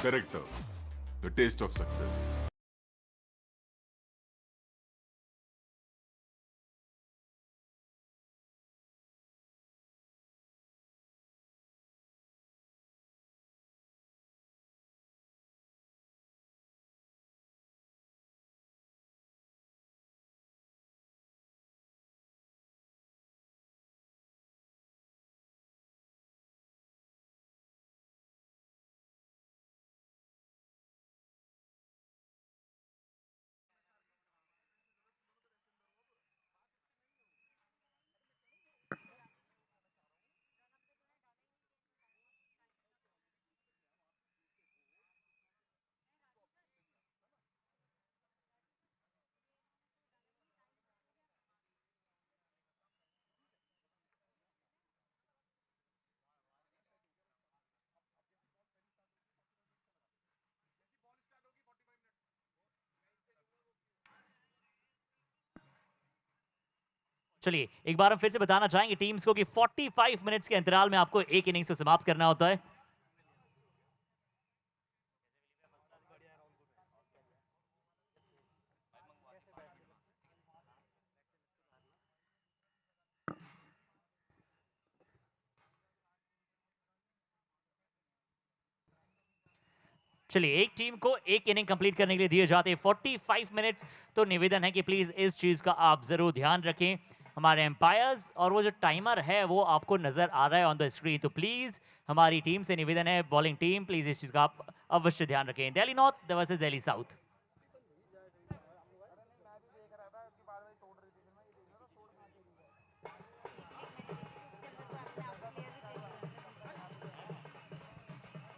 character, the taste of success. चलिए एक बार हम फिर से बताना चाहेंगे टीम्स को कि 45 मिनट्स के अंतराल में आपको एक इनिंग्स को समाप्त करना होता है। चलिए एक टीम को एक इनिंग कंप्लीट करने के लिए दिए जाते हैं 45 मिनट्स। तो निवेदन है कि प्लीज इस चीज का आप जरूर ध्यान रखें। हमारे एम्पायर्स और वो जो टाइमर है वो आपको नजर आ रहा है ऑन द स्क्रीन। तो प्लीज हमारी टीम से निवेदन है, बॉलिंग टीम प्लीज इस चीज का आप अवश्य ध्यान रखें। Delhi north versus Delhi south.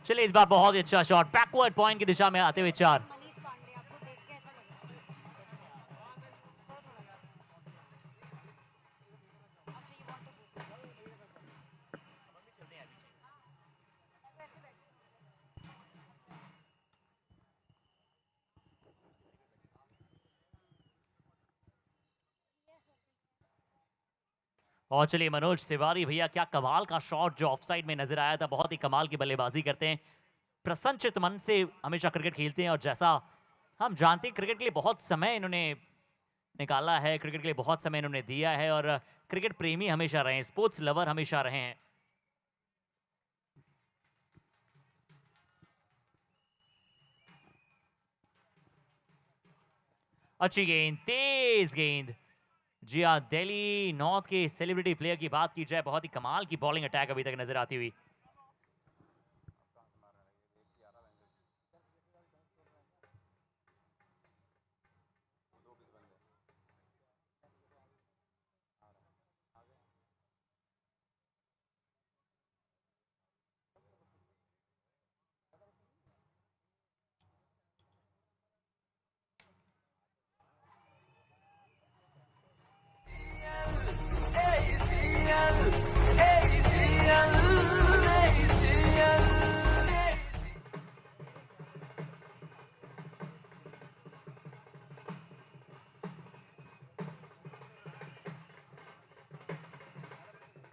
चलिए इस बार बहुत ही अच्छा शॉट बैकवर्ड पॉइंट की दिशा में आते हुए 4। और चलिए मनोज तिवारी भैया क्या कमाल का शॉट जो ऑफसाइड में नजर आया था। बहुत ही कमाल की बल्लेबाजी करते हैं, प्रसन्नचित मन से हमेशा क्रिकेट खेलते हैं। और जैसा हम जानते हैं क्रिकेट के लिए बहुत समय इन्होंने निकाला है, क्रिकेट के लिए बहुत समय इन्होंने दिया है और क्रिकेट प्रेमी हमेशा रहे हैं, स्पोर्ट्स लवर हमेशा रहे हैं। अच्छी गेंद, तेज गेंद। जी हाँ, दिल्ली नॉर्थ के सेलिब्रिटी प्लेयर की बात की जाए, बहुत ही कमाल की बॉलिंग अटैक अभी तक नजर आती हुई।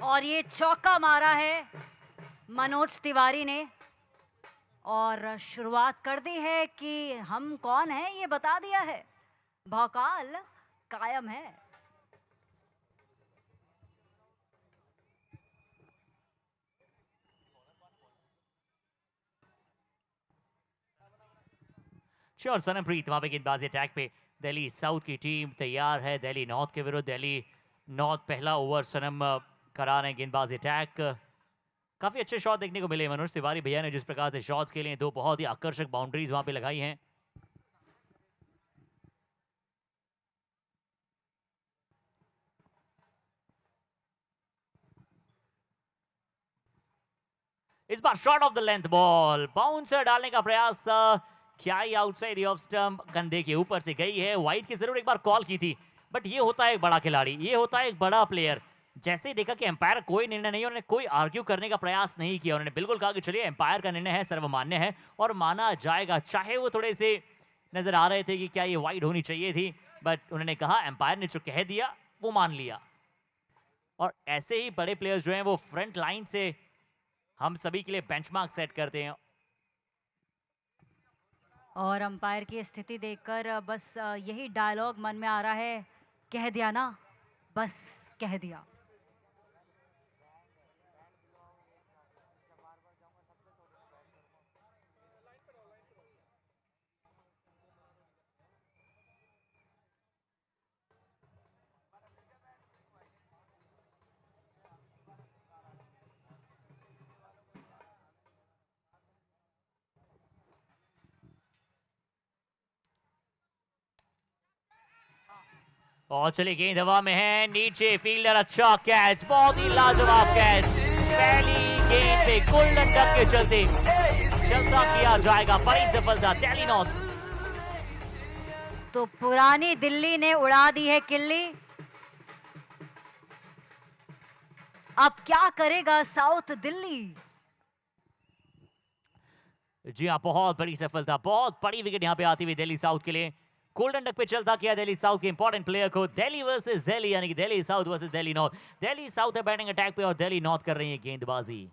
और ये चौका मारा है मनोज तिवारी ने और शुरुआत कर दी है कि हम कौन हैं ये बता दिया है। भौकाल कायम है। श्योर सनमप्रीत वहां पे गेंदबाजी अटैक पे दिल्ली साउथ की टीम तैयार है दिल्ली नॉर्थ के विरुद्ध। दिल्ली नॉर्थ पहला ओवर सनम करा रहे हैं गेंदबाजी अटैक। काफी अच्छे शॉट देखने को मिले मनोज तिवारी भैया ने, जिस प्रकार से शॉट्स खेले हैं, दो बहुत ही आकर्षक बाउंड्रीज वहां पे लगाई हैं। इस बार shot off the length ball, bouncer डालने का प्रयास, क्या ही आउटसाइड ऑफ स्टंप कंधे के ऊपर से गई है। वाइड की जरूर एक बार कॉल की थी, बट ये होता है एक बड़ा खिलाड़ी, ये होता है एक बड़ा प्लेयर। जैसे ही देखा कि एम्पायर कोई निर्णय नहीं, उन्होंने कोई आर्ग्यू करने का प्रयास नहीं किया। उन्होंने बिल्कुल कहा कि चलिए एम्पायर का निर्णय है, सर्वमान्य है और माना जाएगा। चाहे वो थोड़े से नजर आ रहे थे कि क्या ये वाइड होनी चाहिए थी, बट उन्होंने कहा एम्पायर ने जो कह दिया वो मान लिया। और ऐसे ही बड़े प्लेयर्स जो हैं वो फ्रंट लाइन से हम सभी के लिए बेंचमार्क सेट करते हैं। और अंपायर की स्थिति देखकर बस यही डायलॉग मन में आ रहा है, कह दिया ना, बस कह दिया। और चलिए गेंद हवा में है, नीचे फील्डर, अच्छा कैच, बहुत ही लाजवाब कैच। पहली गेंद पे गोल्डन डक के चलते चलता किया जाएगा, बड़ी सफलता दिल्ली नॉर्थ। तो पुरानी दिल्ली ने उड़ा दी है किल्ली। अब क्या करेगा साउथ दिल्ली? जी हाँ, बहुत बड़ी सफलता, बहुत बड़ी विकेट यहाँ पे आती हुई दिल्ली साउथ के लिए। गोल्डन डक पे चलता किया दिल्ली साउथ के इंपॉर्टेंट प्लेयर को। दिल्ली वर्सेस दिल्ली, यानी कि Delhi south versus Delhi north. Delhi south है बैटिंग अटैक पे और दिल्ली नॉर्थ कर रही है गेंदबाजी।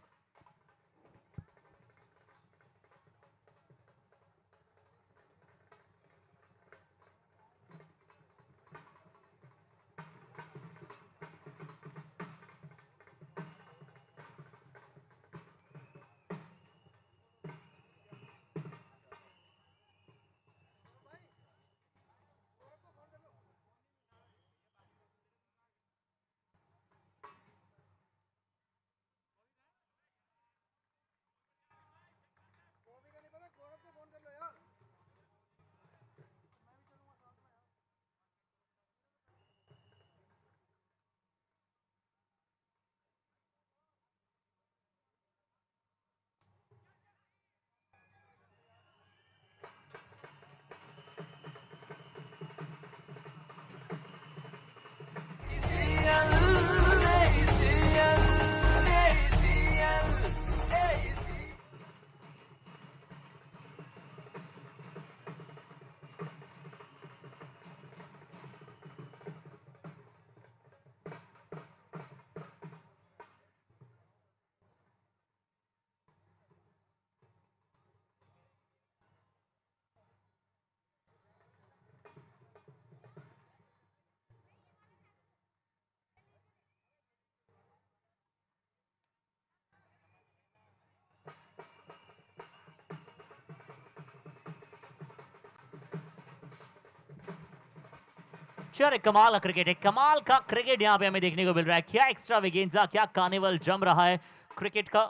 चलो कमाल का क्रिकेट है, कमाल का क्रिकेट यहाँ पे हमें देखने को मिल रहा है। क्या एक्स्ट्रा वेगेंजा, क्या कार्निवल जम रहा है क्रिकेट का।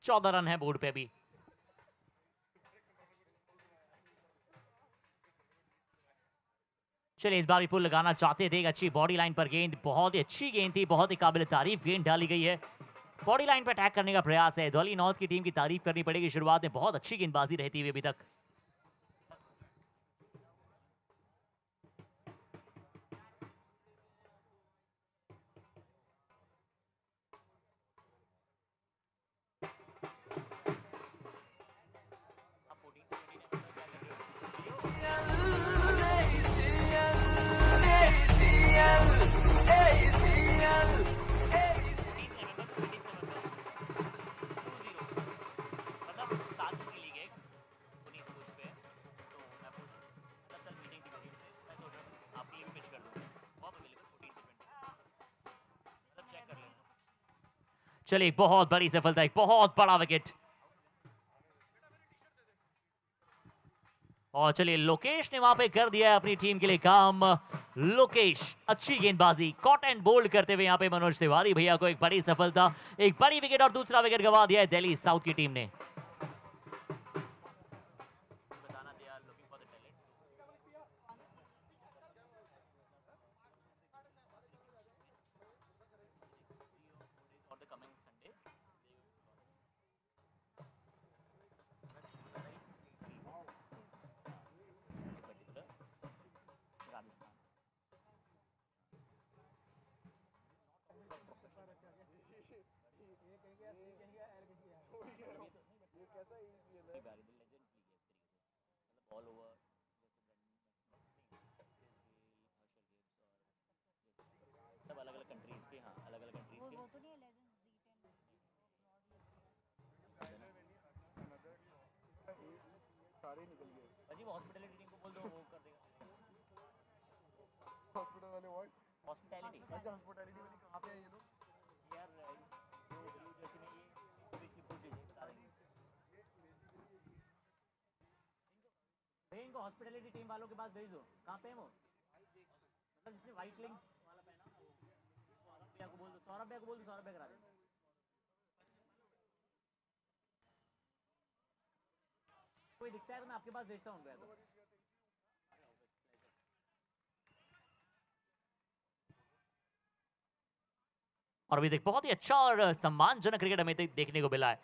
चौदह रन है बोर्ड पे भी। चलिए इस बार भी पुल लगाना चाहते थे, अच्छी बॉडी लाइन पर गेंद, बहुत ही अच्छी गेंद थी, बहुत ही काबिल तारीफ गेंद डाली गई है। बॉडी लाइन पर अटैक करने का प्रयास है, दिल्ली नॉर्थ की टीम की तारीफ करनी पड़ेगी। शुरुआत में बहुत अच्छी गेंदबाजी रहती हुई अभी तक। चलिए बहुत बड़ी सफलता, एक बहुत बड़ा विकेट। और चलिए लोकेश ने वहां पे कर दिया है अपनी टीम के लिए काम। लोकेश अच्छी गेंदबाजी, कॉट एंड बोल्ड करते हुए यहाँ पे मनोज तिवारी भैया को एक बड़ी सफलता, एक बड़ी विकेट और दूसरा विकेट गवा दिया है दिल्ली साउथ की टीम ने। भाजी वो हॉस्पिटैलिटी टीम को बोल दो, वो कर देगा। हॉस्पिटल वाले वार्ड हॉस्पिटैलिटी अच्छा हॉस्पिटैलिटी वाली कहाँ पे है ये लोग? यार जो ब्लू जर्सी में ये बेसिकली पूछ लीजिए, बता देंगे भैया। इनको हॉस्पिटैलिटी टीम वालों के पास भेज दो। कहाँ पे है वो? मतलब जिसने व्हाइट लिंक्स वाला पहना ना, वो सौरभ भैया को बोल दो, सौरभ भैया को बोल दो, सौरभ भैया करा देंगे। कोई दिखता है तो मैं आपके पास भेजता हूँ भैया। तो और अभी देख बहुत ही अच्छा और सम्मानजनक क्रिकेट हमें देखने को मिला है।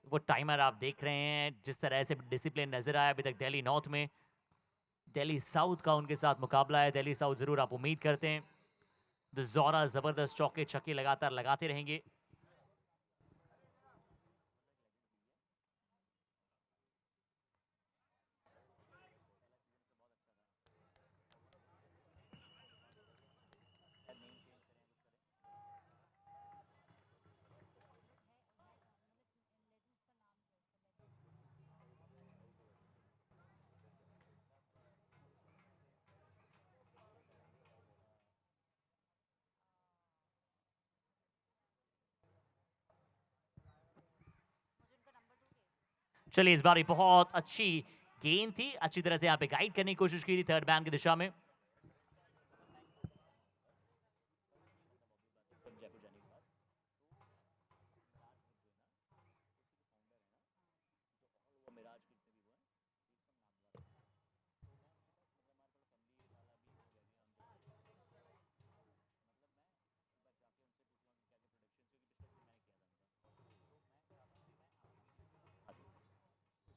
वो टाइमर आप देख रहे हैं, जिस तरह से डिसिप्लिन नजर आया अभी तक दिल्ली नॉर्थ में। दिल्ली साउथ का उनके साथ मुकाबला है। दिल्ली साउथ जरूर आप उम्मीद करते हैं जोरा जबरदस्त चौके छक्के लगातार लगाते रहेंगे। चलिए इस बार भी बहुत अच्छी गेंद थी, अच्छी तरह से यहाँ पे गाइड करने की कोशिश की थी थर्ड मैन की दिशा में।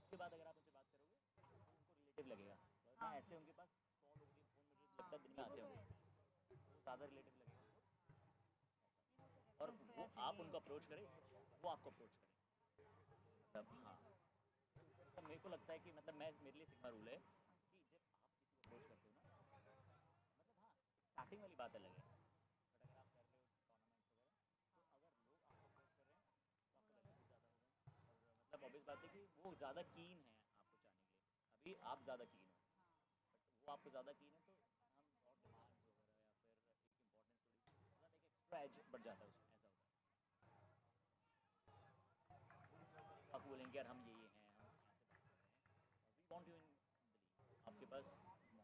उसके बाद अगर आप उनसे बात करोगे उनको रिलेटिव लगेगा। मैं ऐसे उनके पास 100 लोग भी फोन मुझे लगता है दिन में आते होंगे, तो ज़्यादा रिलेटिव लगेगा उनको। और वो आप उनको अप्रोच करें, वो आपको अप्रोच करें। तब हाँ, तब मेरे को लगता है कि मतलब मैं मेरे लिए सिग्मा रूल है कि जब आप किसी को अप्रोच करते हो ना, मतलब हाँ स्टार्टिंग वाली बात अलग है, बट अगर आप कर रहे हो टूर्नामेंट्स वगैरह, तो अगर लोग आपको अप्रोच कर रहे हैं तो आपका बेनिफिट ज़्यादा होगा। और मतलब ऑब्वियस बात है कि वो ज़्यादा कीन है आपको चाहने के लिए, अभी आप ज़्यादा कीन हो, बट वो आपको ज़्यादा कीन है, तो हम और डिमांड्स वगैरह या फिर एक इम्पोर्टेंस थोड़ी मतलब एक एक्स्ट्रा एज बढ़ जाता है उसमें, ऐसा होता है। आपको बोलेंगे यार हम ये हैं, हम यहाँ से बात कर रहे हैं, we want you in the league, आपके पास मौका है कि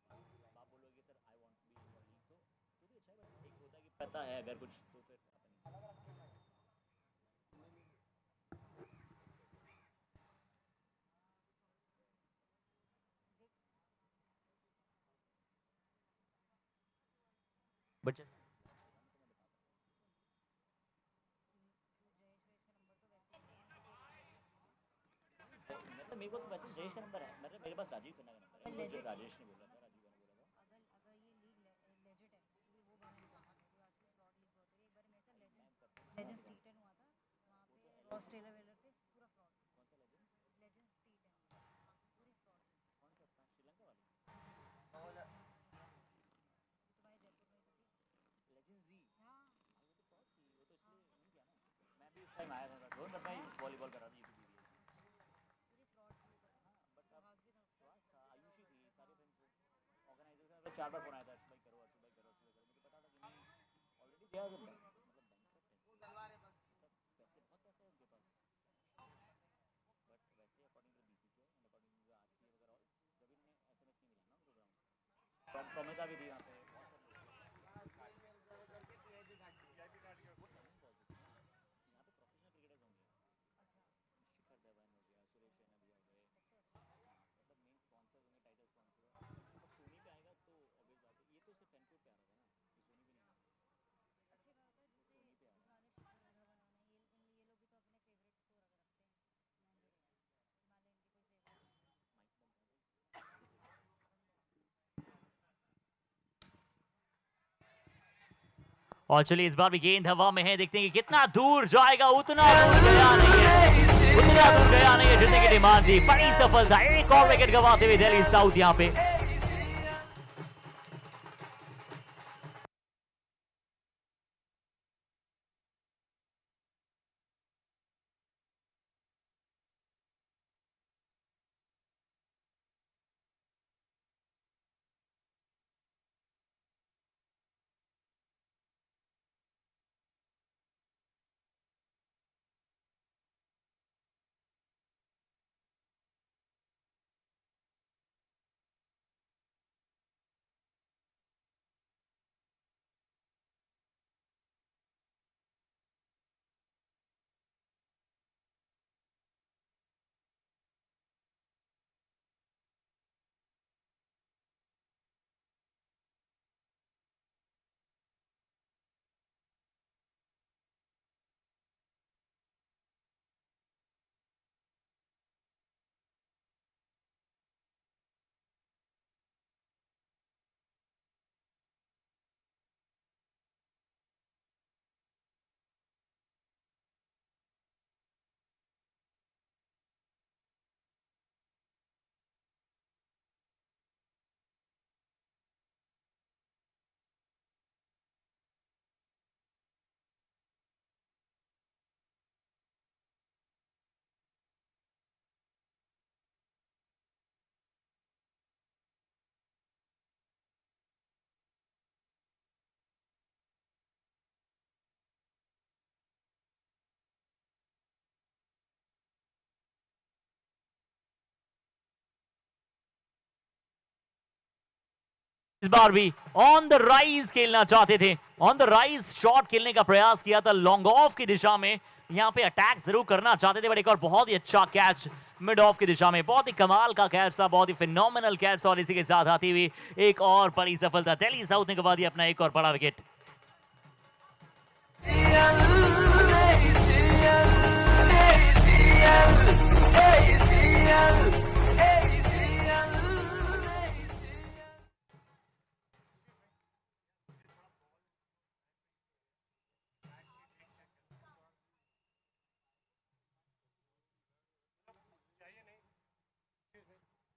हाँ ठीक है। अब आप बोलोगे sir I want to be in your league, तो भी अच्छा है, बट एक होता है कि पता है अगर कुछ तो फिर अपन बट मतलब मेरे को तो वैसे जयेश का नंबर है, मतलब मेरे पास राजीव खन्ना का नंबर है, मुझे राजेश ने बोला था, राजीव ने बोला था। लेजेंड्स टी10 हुआ था वहाँ पे ऑस्ट्रेलिया वेलर पे पूरा फ्रॉड। कौन सा लेजेंड? लेजेंड्स टी10 पूरी फ्रॉड। कौन सा था? श्रीलंका वाली तुम्हारे जयपुर में तो थी। लेजेंड जी? हाँ वो तो फ्रॉड थी, वो तो इसलिए नहीं किया ना। मैं भी इस टाइम आया था ड्रोन, बट मैं वॉलीबॉल कर रहा था यूपी बीबीए। पूरी फ्रॉड थी वो तो। हाँ बट अब सुहाग भी था उसका। सुहास था, आयुषी थी, सारे फ्रेंड्स ऑर्गेनाइजर का मतलब 4 बार फोन आया था, अर्श भाई करो, अर्श भाई करो, अर्श भाई करो। मुझे पता था कि नहीं ऑलरेडी दिया मतलब बैंक पैसे बहुत पैसे है उनके पास, बट वैसे according to BCCI and according to RCA वगैरह ऑल, जब इन्हें एसएमएस नहीं मिला ना उनको ग्राउंड, प्रमिता भी थी वहाँ पे, बहुत सारे लोग वो टाइमिंग बहुत होती है ना, यहाँ पे प्रोफेशनल क्रिकेटर्स होंगे, शिखर धवन हो गया, सुरेश रैना भैया हो गए, हाँ मतलब मेन स्पॉन्सर्स होंगे, टाइटल स्पॉन्सर। और सोनी पे आएगा तो ऑब्वियस बात है, ये तो सिर्फ फैनकोट पे आ रहा था ना, ये सोनी पे नहीं आया, अच्छी बात है वो जैसे सोनी पे आ इस रहा है। वाले शिखर धवन होने ये लोग भी तो अपने फेवरेट्स को रखते हैं महेंद्र हिमालय इनकी कोई फेवरेट नहीं है। माइक बंद कर दो। और चलिए इस बार भी गेंद हवा में है, देखते हैं कि कितना दूर जाएगा, उतना दूर गया नहीं है, उतना दूर गया नहीं है जितने की डिमांड थी। बड़ी सफलता, एक और विकेट गवाते हुए दिल्ली साउथ यहाँ पे। इस बार भी ऑन द राइज खेलना चाहते थे, ऑन द राइज शॉट खेलने का प्रयास किया था लॉन्ग ऑफ की दिशा में, यहाँ पे अटैक जरूर करना चाहते थे, बट एक और बहुत ही अच्छा कैच मिड ऑफ की दिशा में, बहुत ही कमाल का कैच था, बहुत ही फिनोमिनल कैच, और इसी के साथ आती हुई एक और बड़ी सफलता, दिल्ली साउथ ने गवा दिया अपना एक और बड़ा विकेट।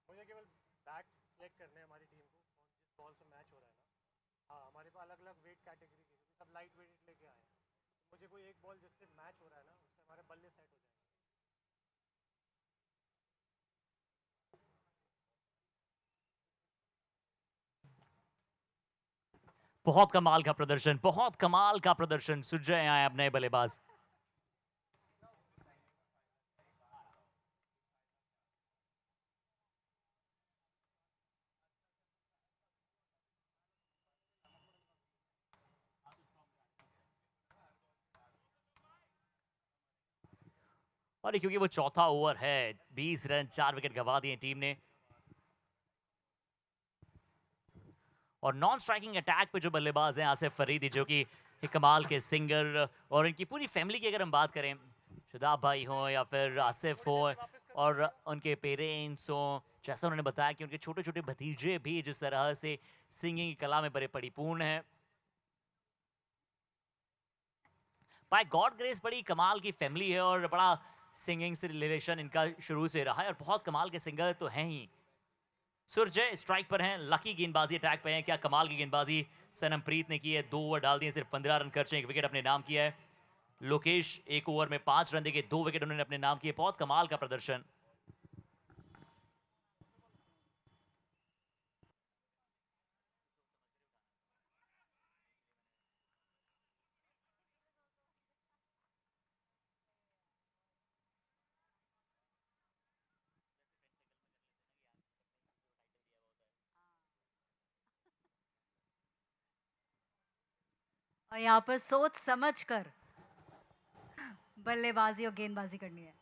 मुझे केवल बैट सेलेक्ट करने हैं हमारी टीम को, जिस बॉल से मैच हो रहा है ना। हाँ, हमारे पास अलग अलग वेट कैटेगरी के सब लाइट वेट लेके आए हैं। मुझे कोई एक बॉल जिससे मैच हो रहा है ना, उससे हमारे बल्ले सेट हो जाएंगे। बहुत कमाल का प्रदर्शन, बहुत कमाल का प्रदर्शन, सुजय आए अब नए बल्लेबाज। और क्योंकि वो चौथा ओवर है, 20 रन 4 विकेट गवा दिए टीम ने, और नॉन स्ट्राइकिंग अटैक पे जो बल्लेबाज हैं आसिफ फरीदी, जो कि एक कमाल के सिंगर, और इनकी पूरी फैमिली की अगर हम बात करें, शुदाब भाई हो या फिर आसिफ हो और उनके पेरेंट्स हो, जैसा उन्होंने बताया कि उनके छोटे छोटे भतीजे भी जिस तरह से सिंगिंग की कला में बड़े परिपूर्ण हैं, बाय गॉड ग्रेस बड़ी कमाल की फैमिली है, और बड़ा सिंगिंग से रिलेशन इनका शुरू से रहा है, और बहुत कमाल के सिंगर तो हैं ही। सुरजय स्ट्राइक पर हैं, लकी गेंदबाजी अटैक पे हैं, क्या कमाल की गेंदबाजी सनमप्रीत ने की है, 2 ओवर डाल दिए, सिर्फ 15 रन खर्चे, 1 विकेट अपने नाम किया है। लोकेश 1 ओवर में 5 रन देके 2 विकेट उन्होंने अपने नाम किए, बहुत कमाल का प्रदर्शन। और यहाँ पर सोच समझ कर बल्लेबाजी और गेंदबाजी करनी है।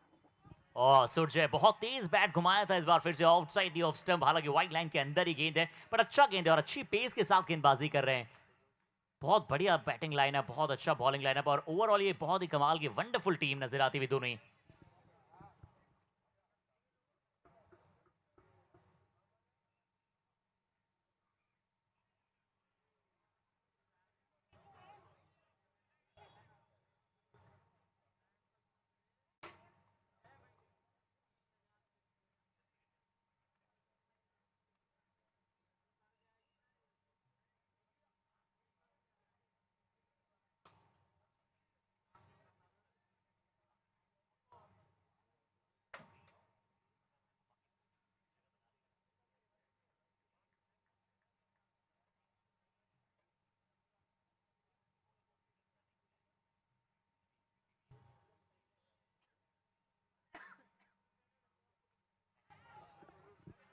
और सुरजय बहुत तेज बैट घुमाया था इस बार फिर से आउटसाइड दी ऑफ स्टंप, हालांकि वाइड लाइन के अंदर ही गेंद है, पर अच्छा गेंद है और अच्छी पेस के साथ गेंदबाजी कर रहे हैं। बहुत बढ़िया बैटिंग लाइनअप, बहुत अच्छा बॉलिंग लाइनअप, और ओवरऑल ये बहुत ही कमाल की वंडरफुल टीम नजर आती हुई दोनों ही।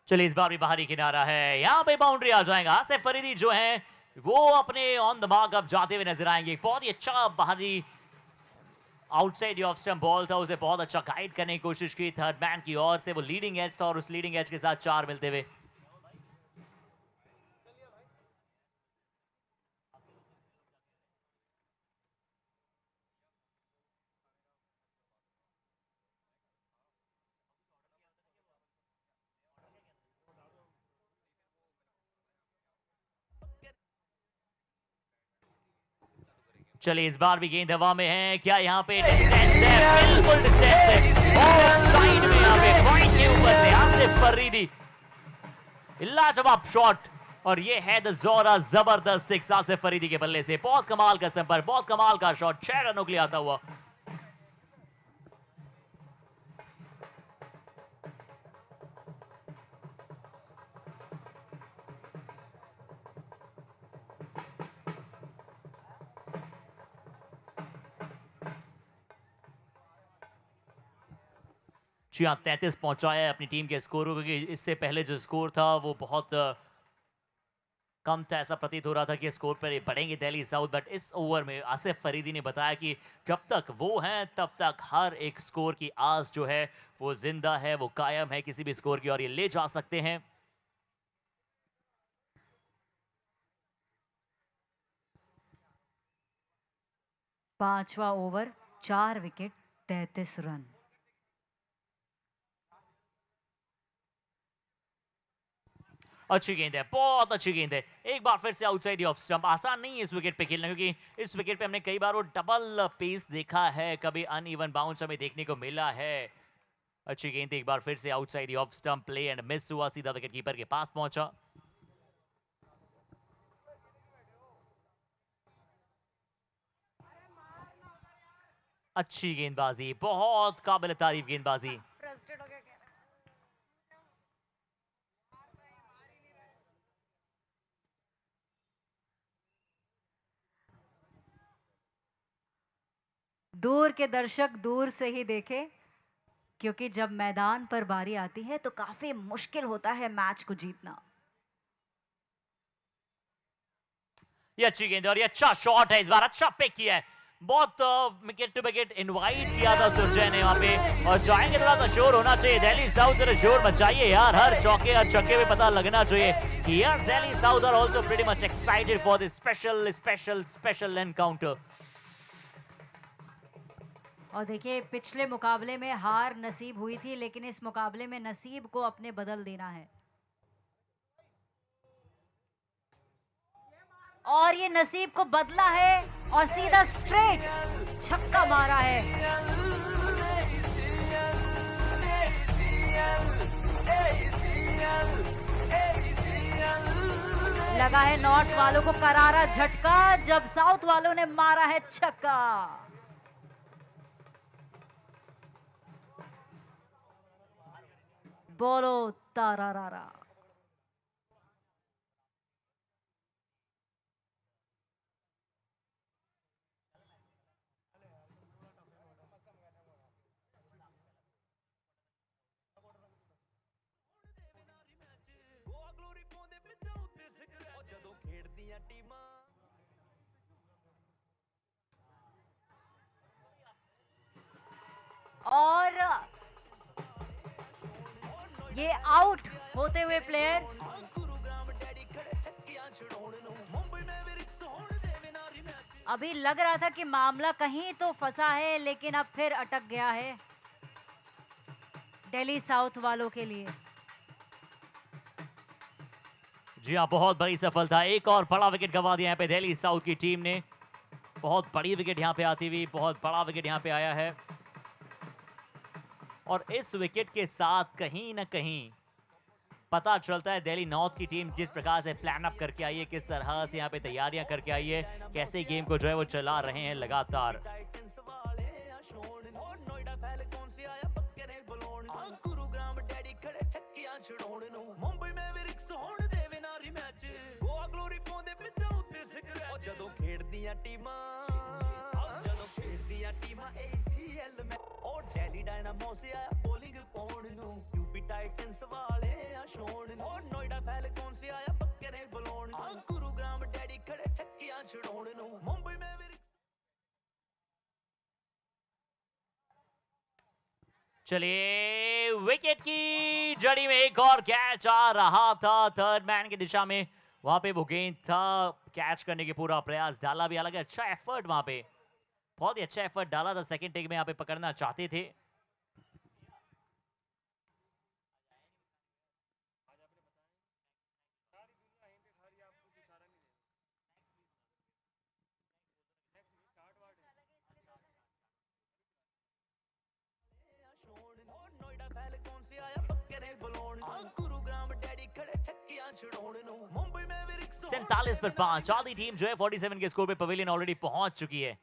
चलिए इस बार भी बाहरी किनारा है, यहाँ पे बाउंड्री आ जाएगा, आसिफ फरीदी जो हैं वो अपने ऑन द मार्क अब जाते हुए नजर आएंगे। बहुत ही अच्छा बाहरी आउटसाइड ऑफ स्टंप बॉल था, उसे बहुत अच्छा गाइड करने की कोशिश की थर्ड मैन की ओर से, वो लीडिंग एज था और उस लीडिंग एज के साथ 4 मिलते हुए। चलिए इस बार भी गेंद हवा में है, क्या यहाँ पे डिस्टेंस है, बिल्कुल डिस्टेंस है, और साइड में यहाँ पे पॉइंट के ऊपर से आसिफ फरीदी, लाजवाब शॉट, और ये है द जोरा जबरदस्त सिक्स आसिफ फरीदी के बल्ले से, बहुत कमाल का संपर्क, बहुत कमाल का शॉट, 6 रनों के लिए आता हुआ। जी हाँ, 33 पहुंचाया है अपनी टीम के स्कोर को, क्योंकि इससे पहले जो स्कोर था वो बहुत कम था, ऐसा प्रतीत हो रहा था कि स्कोर पर ये बढ़ेंगे दिल्ली साउथ, बट इस ओवर में आसिफ फरीदी ने बताया कि जब तक वो हैं तब तक हर एक स्कोर की आस जो है वो जिंदा है, वो कायम है, किसी भी स्कोर की और ये ले जा सकते हैं। पांचवा ओवर, 4 विकेट, 33 रन। अच्छी गेंद है, बहुत अच्छी गेंद है, एक बार फिर से आउटसाइड ऑफ स्टंप। आसान नहीं है इस विकेट पे खेलना, क्योंकि इस विकेट पे हमने कई बार वो डबल पेस देखा है, कभी अनइवन बाउंस हमें देखने को मिला है। अच्छी गेंद एक बार फिर से outside off stump, play and miss हुआ, सीधा विकेट कीपर के पास पहुंचा। अच्छी गेंदबाजी, बहुत काबिल तारीफ गेंदबाजी। दूर के दर्शक दूर से ही देखे, क्योंकि जब मैदान पर बारी आती है तो काफी मुश्किल होता है मैच को जीतना। ये अच्छी गेंद है और ये अच्छा शॉट है, इस बार अच्छा पिक किया है, बहुत विकेट टू विकेट इनवाइट किया था सुरजय ने वहां पे। और जाएंगे, थोड़ा सा शोर होना चाहिए, दिल्ली साउथ जरा शोर मचाइए यार, हर चौके हर छक्के में पता लगना चाहिए कि यार Delhi South are also pretty much excited for this special special special encounter. और देखिए, पिछले मुकाबले में हार नसीब हुई थी, लेकिन इस मुकाबले में नसीब को अपने बदल देना है, और ये नसीब को बदला है और सीधा स्ट्रेट छक्का मारा है। लगा है नॉर्थ वालों को करारा झटका जब साउथ वालों ने मारा है छक्का। बोलो तारारारा। और ये आउट होते हुए प्लेयर अभी लग रहा था कि मामला कहीं तो फंसा है, लेकिन अब फिर अटक गया है दिल्ली साउथ वालों के लिए। जी हाँ, बहुत बड़ी सफलता, एक और बड़ा विकेट गंवा दिया यहाँ पे दिल्ली साउथ की टीम ने। बहुत बड़ी विकेट यहाँ पे आती हुई, बहुत बड़ा विकेट यहाँ पे आया है, और इस विकेट के साथ कहीं ना कहीं पता चलता है दिल्ली नॉर्थ की टीम जिस प्रकार से प्लान अप करके आई है, किस तरह से यहाँ पे तैयारियां करके आई है, कैसे गेम को जो है वो चला रहे हैं लगातार। चलिए, विकेट की जड़ी में एक और कैच आ रहा था थर्ड मैन की दिशा में, वहां पे वो गेंद था, कैच करने के पूरा प्रयास डाला भी, हालांकि अच्छा एफर्ट वहां पे, बहुत ही अच्छा एफर्ट डाला था, सेकंड टेक में यहाँ पे पकड़ना चाहते थे। सैंतालीस पर 5, आधी टीम जो है 47 के स्कोर पे पवेलियन ऑलरेडी पहुंच चुकी है।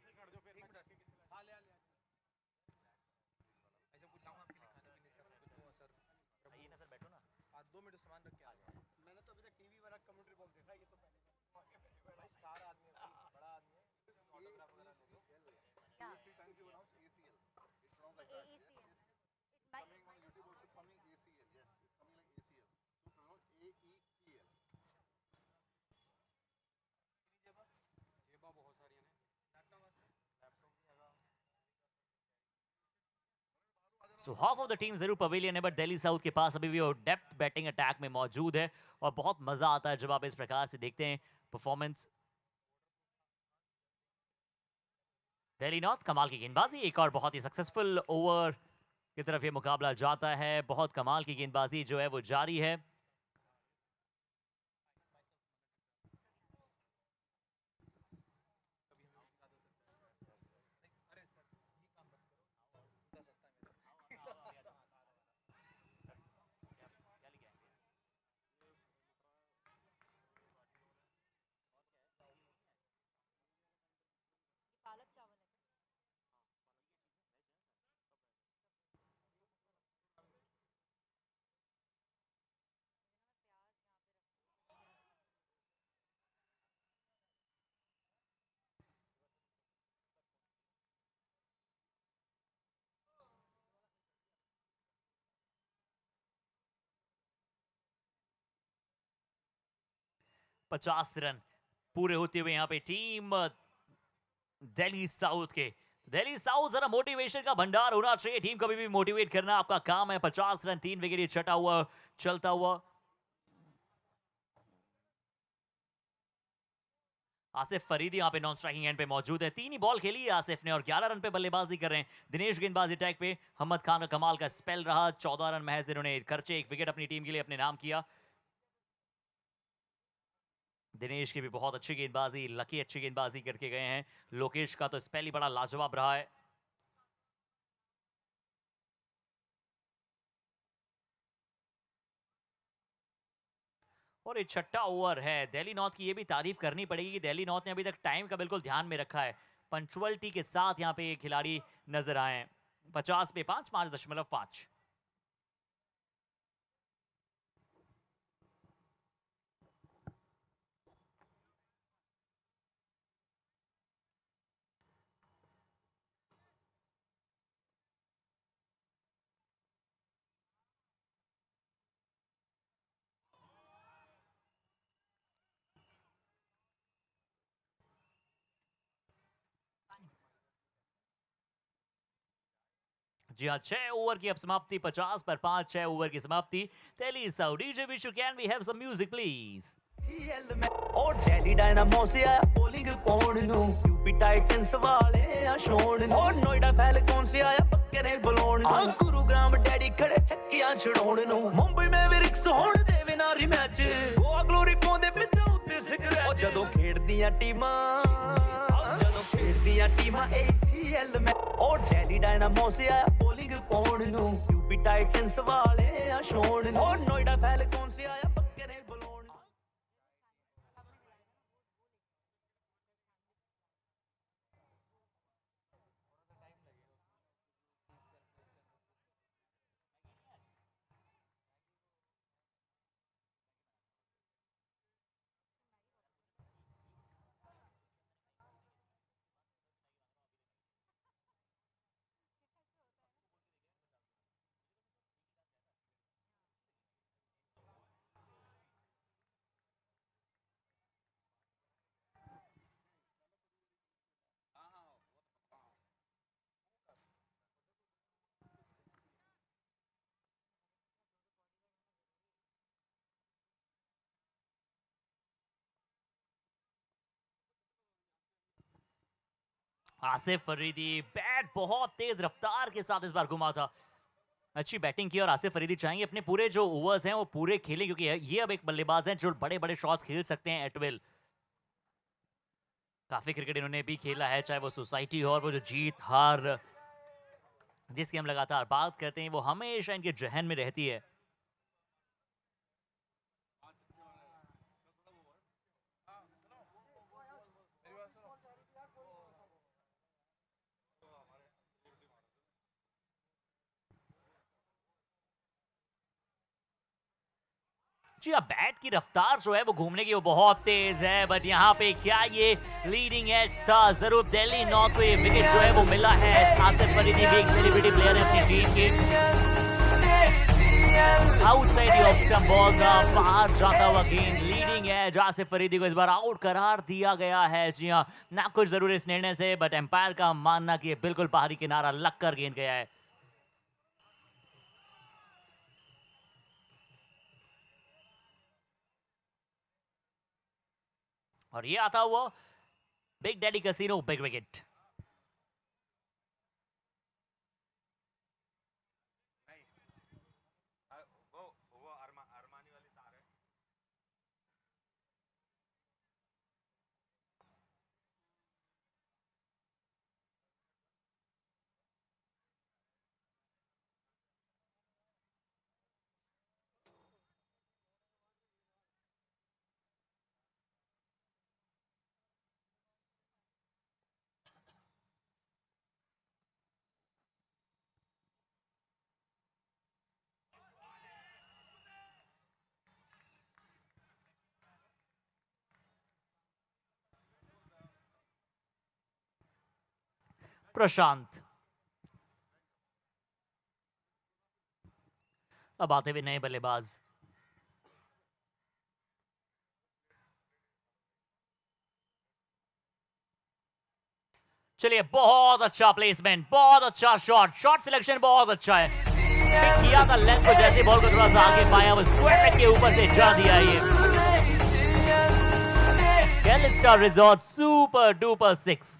So half of the team जरूर पवेलियन है, बट दिल्ली साउथ के पास अभी भी वो डेप्थ बैटिंग अटैक में मौजूद है और बहुत मजा आता है जब आप इस प्रकार से देखते हैं परफॉर्मेंस। दिल्ली नॉर्थ कमाल की गेंदबाजी, एक और बहुत ही सक्सेसफुल ओवर की तरफ ये मुकाबला जाता है। बहुत कमाल की गेंदबाजी जो है वो जारी है। पचास रन पूरे होते हुए यहाँ पे टीम दिल्ली साउथ के। दिल्ली साउथ जरा मोटिवेशन का भंडार होना चाहिए, टीम को भी मोटिवेट करना आपका काम है। 50 रन 3 विकेट छटा हुआ चलता हुआ। आसिफ फरीदी यहाँ पे नॉन स्ट्राइकिंग एंड पे मौजूद है। 3 ही बॉल खेली है आसिफ ने और 11 रन पे बल्लेबाजी कर रहे हैं। दिनेश गेंदबाजी अटैक पे अहमद खान का कमाल का स्पेल रहा। 14 रन महज इन्होंने खर्चे, 1 विकेट अपनी टीम के लिए अपने नाम किया। दिनेश की भी बहुत अच्छी गेंदबाजी, लकी अच्छी गेंदबाजी करके गए हैं। लोकेश का तो स्पेल ही बड़ा लाजवाब रहा है। और ये छठा ओवर है। दिल्ली नॉर्थ की ये भी तारीफ करनी पड़ेगी कि दिल्ली नॉर्थ ने अभी तक टाइम का बिल्कुल ध्यान में रखा है। पंचुअलिटी के साथ यहाँ पे खिलाड़ी नजर आए। 50 पे 5, 5.5। जी हाँ, 6 ओवर की अब समाप्ति। 50 पर 5, 6 ओवर की समाप्ति। Delhi South DJ Vishu, can we have some music please. ओ दिल्ली डायनामो से आया बॉलिंग पाउंड नु, यूपी टाइटंस वाले आ शोन नु, ओ नोएडा फैल्कॉन से आया पक्के बलोन नु, गुरुग्राम डैडी खड़े छक्कियां छड़ोण नु, मुंबई में भी रिक्स होण देवे ना रिमैच, गोवा ग्लोरी पाਉਂਦੇ ਵਿੱਚ ਉੱਤੇ ਸਿਗਰੈਟ। ओ ਜਦੋਂ ਖੇਡਦੀਆਂ ਟੀਮਾਂ ACL में ओ दिल्ली डायनामो से आया बॉलिंग पाउंड नु, यूपी टाइटंस वाले आ शोन नु, ओ नोएडा फैल्कॉन से आया पक्के बलोन। आसिफ फरीदी बैट बहुत तेज रफ्तार के साथ इस बार घुमा था। अच्छी बैटिंग की और आसिफ फरीदी चाहेंगे अपने पूरे जो ओवर्स हैं वो पूरे खेले, क्योंकि ये अब एक बल्लेबाज हैं जो बड़े बड़े शॉट्स खेल सकते हैं एट विल। काफी क्रिकेट इन्होंने भी खेला है, चाहे वो सोसाइटी हो और वो जो जीत हार जिसकी हम लगातार बात करते हैं वो हमेशा इनके जहन में रहती है। जी हाँ, बैट की रफ्तार जो है वो घूमने की वो बहुत तेज है, बट यहाँ पे क्या ये लीडिंग एज था। जरूर दिल्ली नॉर्थ को ये विकेट जो है वो मिला है। आसिफ फरीदी भी एक सेलिब्रिटी प्लेयर है अपनी टीम के। Outside the off stump ball का बाहर जाता हुआ गेंद, लीडिंग एज आसिफ फरीदी को इस बार आउट करार दिया गया है। जी हाँ, ना कुछ जरूर इस निर्णय से, बट एम्पायर का मानना कि ये बिल्कुल बाहरी किनारा लगकर गेंद गया है। और ये आता हुआ big daddy casino big wicket. Prashant अब आते हुए नए बल्लेबाज। चलिए बहुत अच्छा प्लेसमेंट, बहुत अच्छा शॉट, शॉट सिलेक्शन बहुत अच्छा है। पिक किया था लेंथ को, जैसे बॉल को थोड़ा सा आगे पाया वो स्क्वायर लेग के ऊपर से जा दिया। ये Calista resort super duper 6।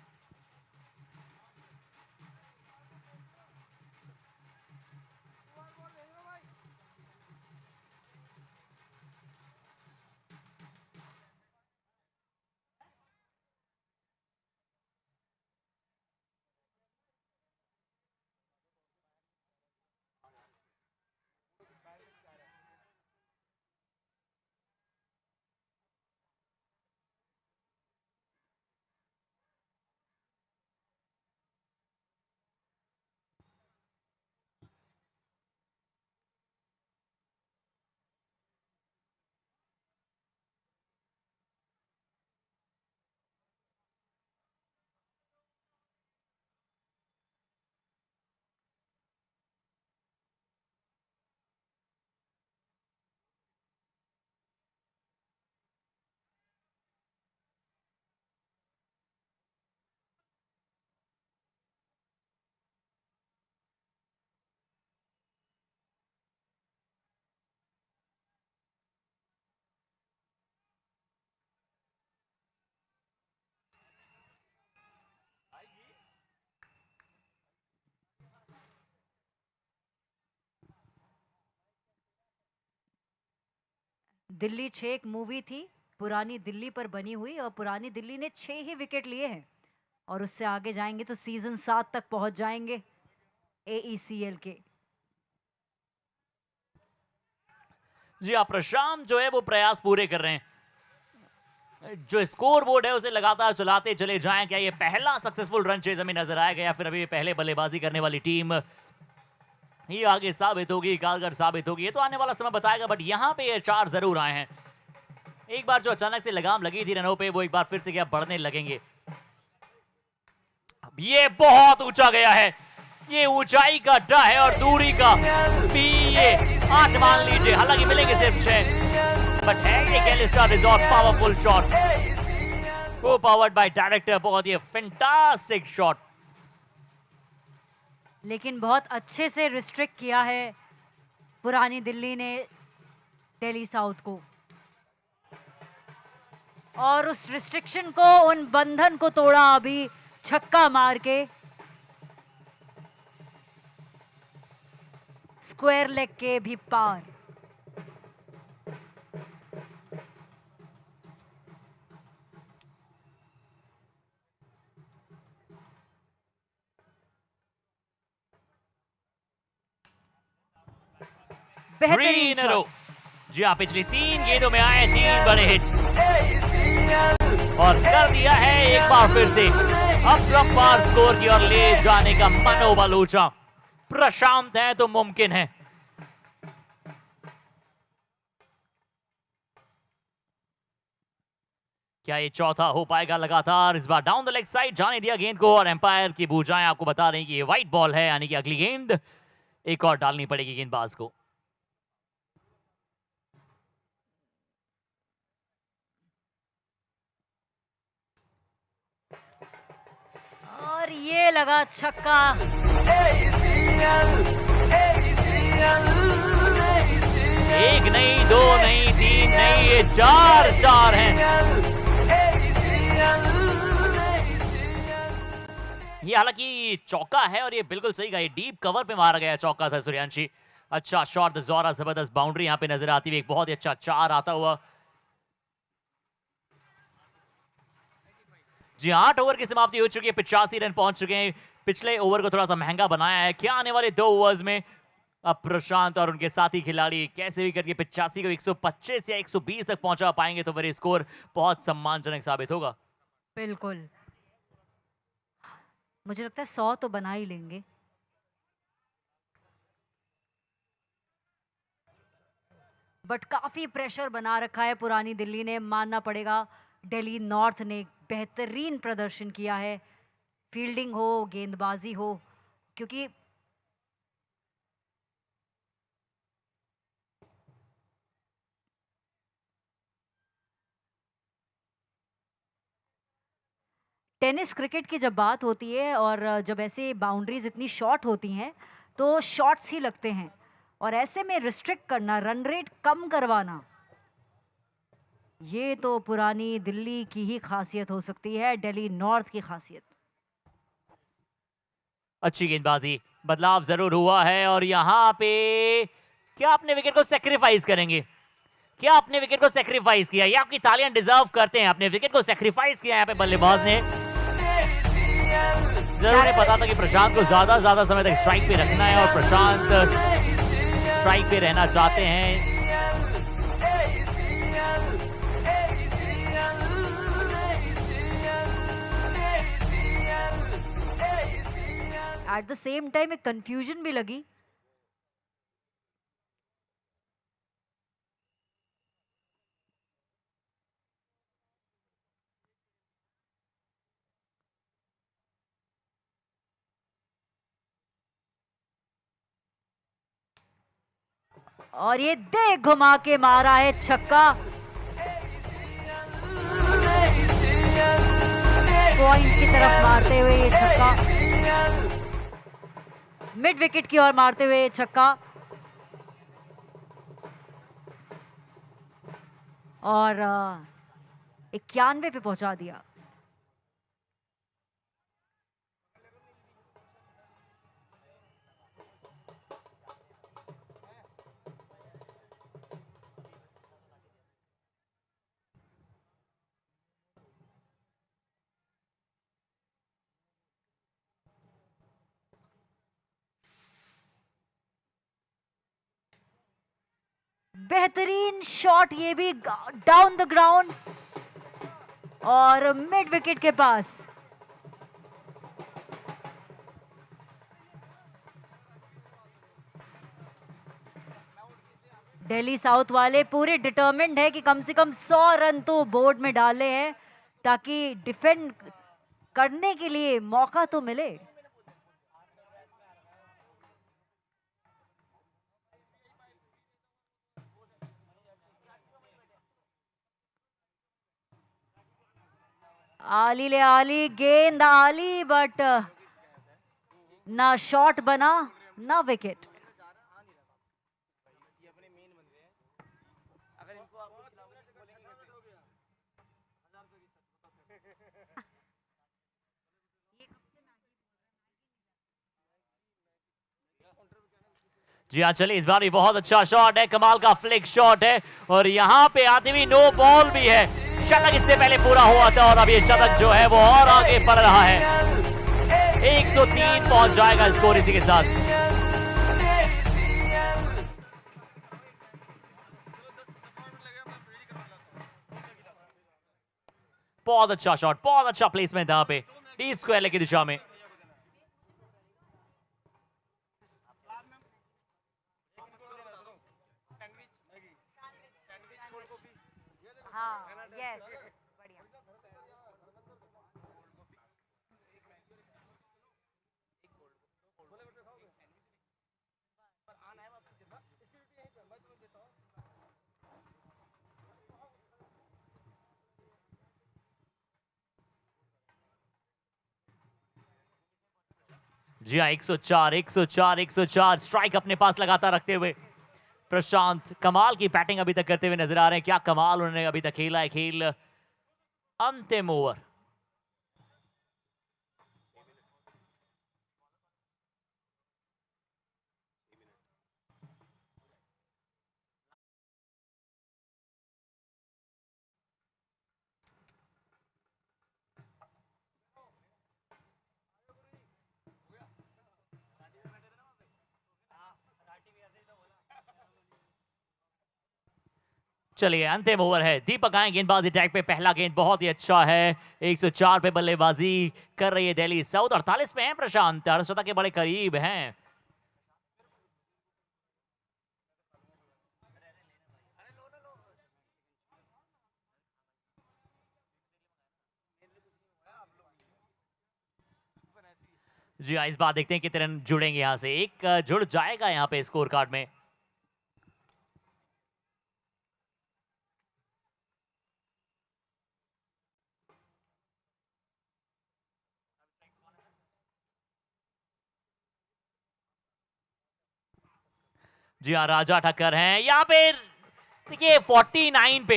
Delhi 6 एक मूवी थी पुरानी दिल्ली पर बनी हुई, और पुरानी दिल्ली ने 6 ही विकेट लिए हैं और उससे आगे जाएंगे तो सीजन 7 तक पहुंच जाएंगे AECL के। जी हाँ, प्रशांत जो है वो प्रयास पूरे कर रहे हैं। जो स्कोर बोर्ड है उसे लगातार चलाते चले जाएं। क्या ये पहला सक्सेसफुल रन चेज हमें नजर आएगा, या फिर अभी पहले बल्लेबाजी करने वाली टीम ही आगे साबित होगी, कारगर साबित होगी, ये तो आने वाला समय बताएगा। बट यहाँ पे ये 4 जरूर आए हैं। एक बार जो अचानक से लगाम लगी थी रनों पे, वो एक बार फिर से क्या बढ़ने लगेंगे। अब ये बहुत ऊंचा गया है, ये ऊंचाई का अड्डा है और दूरी का भी ये 8 मान लीजिए, हालांकि मिलेंगे सिर्फ 6, बट है ये कैलिस्टा रिजॉर्ट पावरफुल शॉट, को पावर्ड बाय डायरेक्टर। बहुत ही फैंटास्टिक शॉट, लेकिन बहुत अच्छे से रिस्ट्रिक्ट किया है पुरानी दिल्ली ने दिल्ली साउथ को, और उस रिस्ट्रिक्शन को, उन बंधन को तोड़ा अभी छक्का मार के स्क्वायर लेग के भी पार। बेहतरीन शॉट। जी हाँ, पिछली 3 गेंदों में आए 3 बड़े हिट और कर दिया है एक बार फिर से अफरम पार स्कोर की ओर ले जाने का मनोबल ऊंचा। प्रशांत है तो मुमकिन है। क्या ये चौथा हो पाएगा लगातार? इस बार डाउन द लेग साइड जाने दिया गेंद को, और एम्पायर की भुजाएं आपको बता रही कि ये वाइट बॉल है, यानी कि अगली गेंद एक और डालनी पड़ेगी गेंदबाज को। और ये लगा छक्का। एक नहीं, 2 नहीं, 3 नहीं, ये 4 हैं। ये हालांकि चौका है और ये बिल्कुल सही गया, डीप कवर पे मारा गया चौका था सूर्यांशी। अच्छा शॉट जोरा, जबरदस्त बाउंड्री यहाँ पे नजर आती हुई, एक बहुत ही अच्छा 4 आता हुआ। जी 8 ओवर की समाप्ति हो चुकी है, 85 रन पहुंच चुके हैं। पिछले ओवर को थोड़ा सा महंगा बनाया है, क्या आने वाले 2 ओवर्स में अब प्रशांत और उनके साथी खिलाड़ी कैसे भी करके 85 को 125 या 120 तक पहुंचा पाएंगे तो फिर स्कोर बहुत सम्मानजनक साबित होगा। बिल्कुल, मुझे लगता है 100 तो बना ही लेंगे। बट काफी प्रेशर बना रखा है पुरानी दिल्ली ने, मानना पड़ेगा। दिल्ली नॉर्थ ने बेहतरीन प्रदर्शन किया है, फील्डिंग हो, गेंदबाजी हो, क्योंकि टेनिस क्रिकेट की जब बात होती है और जब ऐसे बाउंड्रीज इतनी शॉर्ट होती हैं तो शॉट्स ही लगते हैं, और ऐसे में रिस्ट्रिक्ट करना, रन रेट कम करवाना, ये तो पुरानी दिल्ली की ही खासियत हो सकती है, दिल्ली नॉर्थ की खासियत। अच्छी गेंदबाजी, बदलाव जरूर हुआ है और यहाँ पे क्या अपने विकेट को सेक्रीफाइस करेंगे? क्या अपने विकेट को सेक्रीफाइस किया? ये आपकी तालियां डिजर्व करते हैं, अपने विकेट को सेक्रीफाइस किया यहाँ पे बल्लेबाज ने। जरूर उन्हें पता था कि प्रशांत को ज्यादा समय तक स्ट्राइक पे रखना है और प्रशांत स्ट्राइक पे रहना चाहते हैं। एट द सेम टाइम एक कंफ्यूजन भी लगी। और ये देख घुमा के मारा है छक्का, पॉइंट की तरफ मारते हुए ये छक्का, मिड विकेट की ओर मारते हुए छक्का, और 91 पे पहुंचा दिया। बेहतरीन शॉट, ये भी डाउन द ग्राउंड और मिड विकेट के पास। दिल्ली साउथ वाले पूरे डिटरमिन्ड है कि कम से कम 100 रन तो बोर्ड में डाले हैं ताकि डिफेंड करने के लिए मौका तो मिले। आली ले आली, गेंद आली, बट ना शॉट बना ना विकेट। जी हाँ, चलिए इस बार भी बहुत अच्छा शॉट है, कमाल का फ्लिक शॉट है और यहाँ पे आते हुए नो बॉल भी है। शतक इससे पहले पूरा हुआ था और अब ये शतक जो है वो और आगे बढ़ रहा है। 103 पहुंच जाएगा स्कोर इसी के साथ। बहुत अच्छा शॉट, बहुत अच्छा प्लेसमेंट यहाँ पे डीप स्क्वायर की दिशा में। हाँ, यस, बढ़िया। जी हाँ, 104, 104, 104 स्ट्राइक अपने पास लगातार रखते हुए प्रशांत कमाल की बैटिंग अभी तक करते हुए नजर आ रहे हैं। क्या कमाल उन्होंने अभी तक खेला है खेल। अंतिम ओवर, चलिए अंतिम ओवर है, दीपक आए गेंदबाजी टैग पे। पहला गेंद बहुत ही अच्छा है, 104 पे बल्लेबाजी कर रही है दिल्ली साउथ। 48 पे है प्रशांत, अर्धशतक के बड़े करीब हैं। जी हाँ, इस बार देखते हैं कितने रन जुड़ेंगे यहां से। एक जुड़ जाएगा यहां पे स्कोर कार्ड में। जी हाँ, राजा ठक्कर हैं यहाँ पे। देखिए 49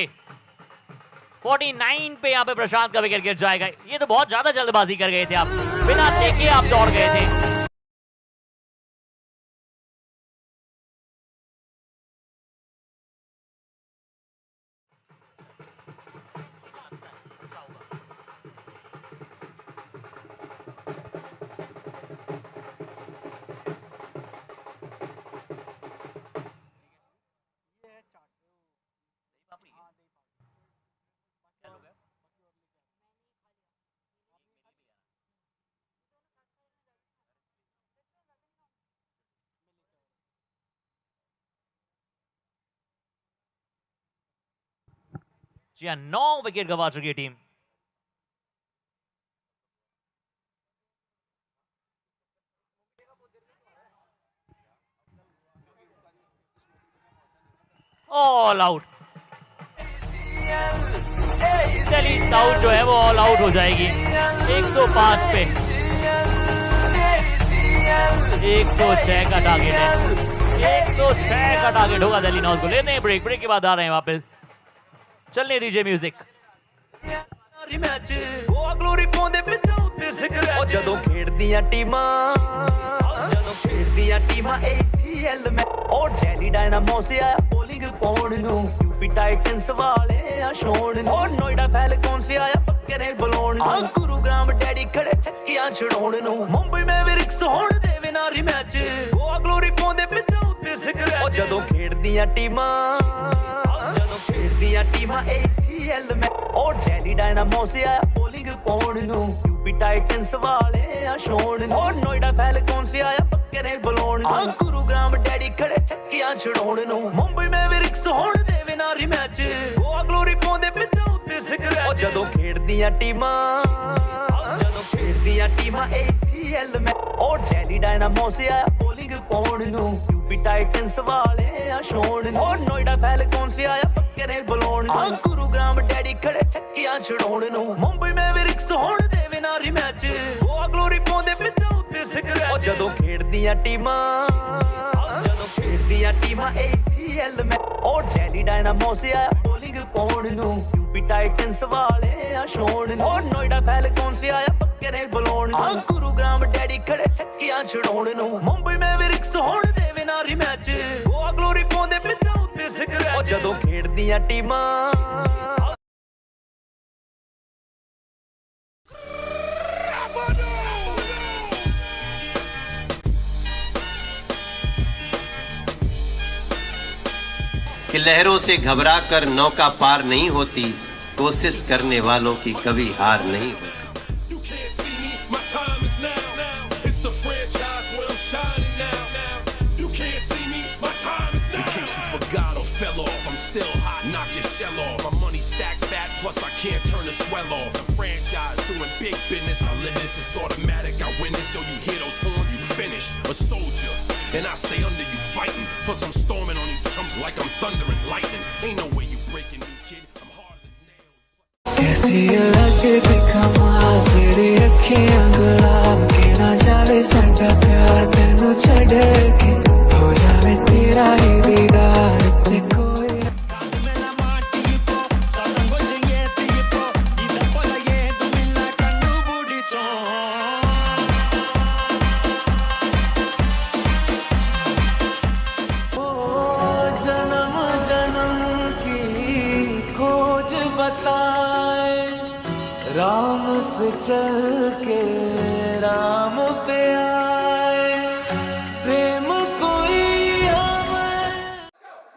पे यहाँ पे प्रशांत का विकेट गिर जाएगा। ये तो बहुत ज्यादा जल्दबाजी कर गए थे आप, बिना देखे आप दौड़ गए थे। जी हाँ, 9 विकेट गंवा चुकी है team. All out. Delhi south जो है वो ऑल आउट हो जाएगी 105 पे। 106 का टारगेट है, 106 का टारगेट होगा दिल्ली नॉर्थ को। लेते हैं ब्रेक, ब्रेक के बाद आ रहे हैं वापस। चलने दीजिए म्यूजिक। ਜਦੋਂ ਖੇਡਦੀਆਂ ਟੀਮਾਂ ACL ਮੈਂ ਉਹ ਦਿੱਲੀ ਡਾਇਨਾਮੋਸ ਆ ਬੋਲਿੰਗ ਪਾਉਣ ਨੂੰ, ਯੂਪੀ ਟਾਈਟਨਸ ਵਾਲੇ ਆ ਛੋਣ ਨੂੰ, ਉਹ ਨੋਇਡਾ ਫੈਲਕੌਨਸ ਆਇਆ ਪੱਕੇ ਨੇ ਬੁਲਾਉਣ ਨੂੰ, ਗੁਰੂਗ੍ਰਾਮ ਡੈਡੀ ਖੜੇ ਛੱਕੀਆਂ ਛਡਾਉਣ ਨੂੰ, ਮੁੰਬਈ ਮੈਵਰਿਕਸ ਹੋਣ ਦੇਵੇ ਨਾ ਰਿਮੈਚ, ਉਹ ਗਲੋਰੀ ਪਾਉਂਦੇ ਪਿੱਛੇ ਉੱਤੇ ਸਿਗਰਟ। ਉਹ ਜਦੋਂ ਖੇਡਦੀਆਂ ਟੀਮਾਂ ACL ਮੈਂ ਉਹ ਦਿੱਲੀ ਡਾਇਨਾਮੋਸ ਆ ਬੋਲਿੰਗ ਪਾਉਣ ਨੂੰ, ਯੂਪੀ ਟਾਈਟਨਸ ਵਾਲੇ ਆ ਛੋਣ ਨੂੰ, ਉਹ ਨੋਇਡਾ ਫੈਲਕੌਨਸ ਆਇਆ ਪੱਕੇ ਨੇ ਬੁਲਾਉਣ ਨੂੰ, ਗੁਰੂਗ੍ਰਾਮ ਡੈਡੀ ਖੜੇ ਛੱਕੀਆਂ ਛਡਾਉਣ ਨੂੰ, ਮੁੰਬਈ ਮੈਵਰਿਕਸ ਹੋਣ ਦੇਵੇ ਨਾ ਰਿਮੈਚ, ਉਹ ਗਲੋਰੀ ਪਾਉਂਦੇ ਪਿੱਛੇ ਉੱਤੇ ਸਿਗਰਟ। ਉਹ ਜਦੋਂ ਖੇਡਦੀਆਂ ਟੀਮਾਂ ACL ਮੈਂ ਉਹ ਦਿੱਲੀ ਡਾਇਨਾਮੋਸ ਆ ਬੋਲਿੰਗ ਪਾਉਣ ਨੂੰ, ਯੂਪੀ ਟਾਈਟਨਸ ਵਾਲੇ ਆ ਛੋਣ ਨੂੰ, ਉਹ ਨੋਇਡਾ ਫੈਲਕੌਨਸ ਆਇਆ ਪੱਕੇ ਨੇ ਬੁਲਾਉਣ ਨੂੰ, ਗੁਰੂਗ੍ਰਾਮ ਡੈਡੀ ਖੜੇ ਛੱਕੀਆਂ ਛਡਾਉਣ ਨੂੰ, ਮੁੰਬਈ ਮੈਵਰਿਕਸ ਹੋਣ ਦੇਵੇ ਨਾ ਰਿਮੈਚ, ਉਹ ਗਲੋਰੀ ਪਾਉਂਦੇ ਪਿੱਛੇ ਉੱਤੇ ਸਿਗਰਟ। ਉਹ ਜਦੋਂ ਖੇਡਦੀਆਂ ਟੀਮਾਂ ACL ਮੈਂ ਉਹ ਦਿੱਲੀ ਡਾਇਨਾਮੋਸ ਆ ਬੋਲਿੰਗ ਪਾਉਣ ਨੂੰ, ਯੂਪੀ ਟਾਈਟਨਸ ਵਾਲੇ ਆ ਛੋਣ ਨੂੰ, ਉਹ ਨੋਇਡਾ ਫੈਲਕੌਨਸ ਆਇਆ ਪੱਕੇ ਨੇ ਬੁਲਾਉਣ ਨੂੰ, ਗੁਰੂਗ੍ਰਾਮ ਡੈਡੀ ਖੜੇ ਛੱਕੀਆਂ ਛਡਾਉਣ ਨੂੰ, ਮੁੰਬਈ ਮੈਵਰਿਕਸ ਹੋਣ ਦੇਵੇ ਨਾ ਰਿਮੈਚ, ਉਹ ਗਲੋਰੀ ਪਾਉਂਦੇ ਪਿੱਛੇ ਉੱਤੇ ਸਿਗਰਟ। ਉਹ ਜਦੋਂ ਖੇਡਦੀਆਂ ਟੀਮਾਂ कि लहरों से घबरा कर नौका पार नहीं होती, कोशिश करने वालों की कभी हार नहीं होती। Plus I can't turn the swell off. The franchise doing big business. I live this, it's automatic. I win this, so you hear those horns, you finished. A soldier, and I stay under you fighting. Plus I'm storming on you chumps like I'm thunder and lightning. Ain't no way you breaking me, kid. I'm harder than nails. कैसी अलग कमाल तेरी अखियां गुलाब के ना जावे साडा प्यार तेनू छड़ के हो जावे तेरा ही दीदार ते कोई राम से चल के राम पे आए प्रेम कोई हमें।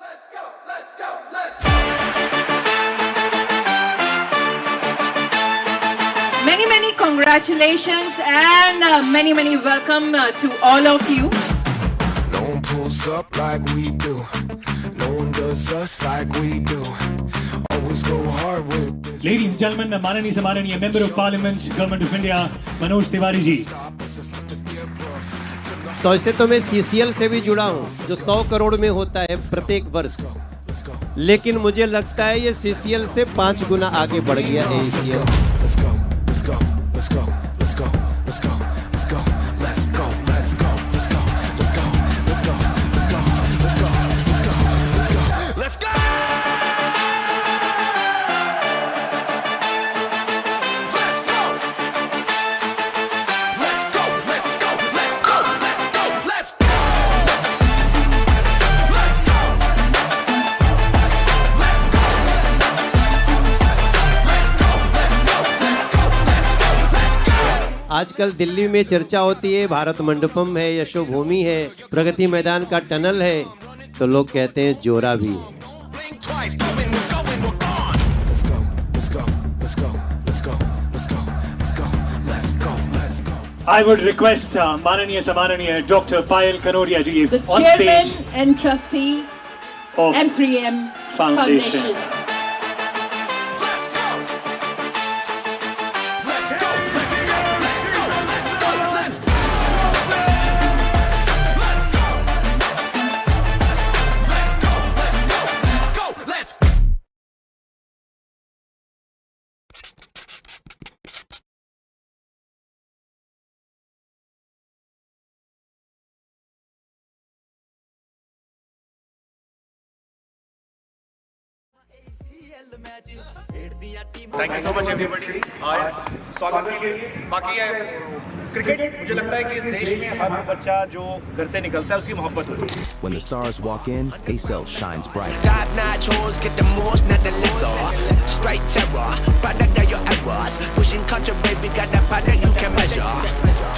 Let's go, let's go, let's go, let's go. congratulations and many welcome to all of you. No one pulls up like we do. No one does us like we do. Always go hard with this. Ladies and gentlemen, माननीय से माननीय Member of Parliament, Government of India, Manoj Tiwari ji. तो ऐसे तो मैं CCL से भी जुड़ा हूँ जो 100 करोड़ में होता है प्रत्येक वर्ष, लेकिन मुझे लगता है ये CCL से 5 गुना आगे बढ़ गया है ACL. Let's go, let's go, let's go, let's go, let's go, let's go, let's go, let's go, let's go, let's go, let's go, let's go, let's go, let's go, let's go, let's go. आजकल दिल्ली में चर्चा होती है, भारत मंडपम है, यशोभूमि है, प्रगति मैदान का tunnel है, तो लोग कहते हैं जोरा भी है. I would request माननीय से माननीय Dr. Payal Kanodia ji The on chairman stage and trustee of M3M Foundation. Thank you so much everybody. आज स्वागत के लिए बाकी है क्रिकेट. मुझे लगता है कि इस देश में हर बच्चा जो घर से निकलता है उसकी मोहब्बत होती है. When the stars walk in, ACell shines bright. Top-notch hoes get the most, not the lesser. Straight terror, product of your errors. Pushing culture, baby, got that product you can measure.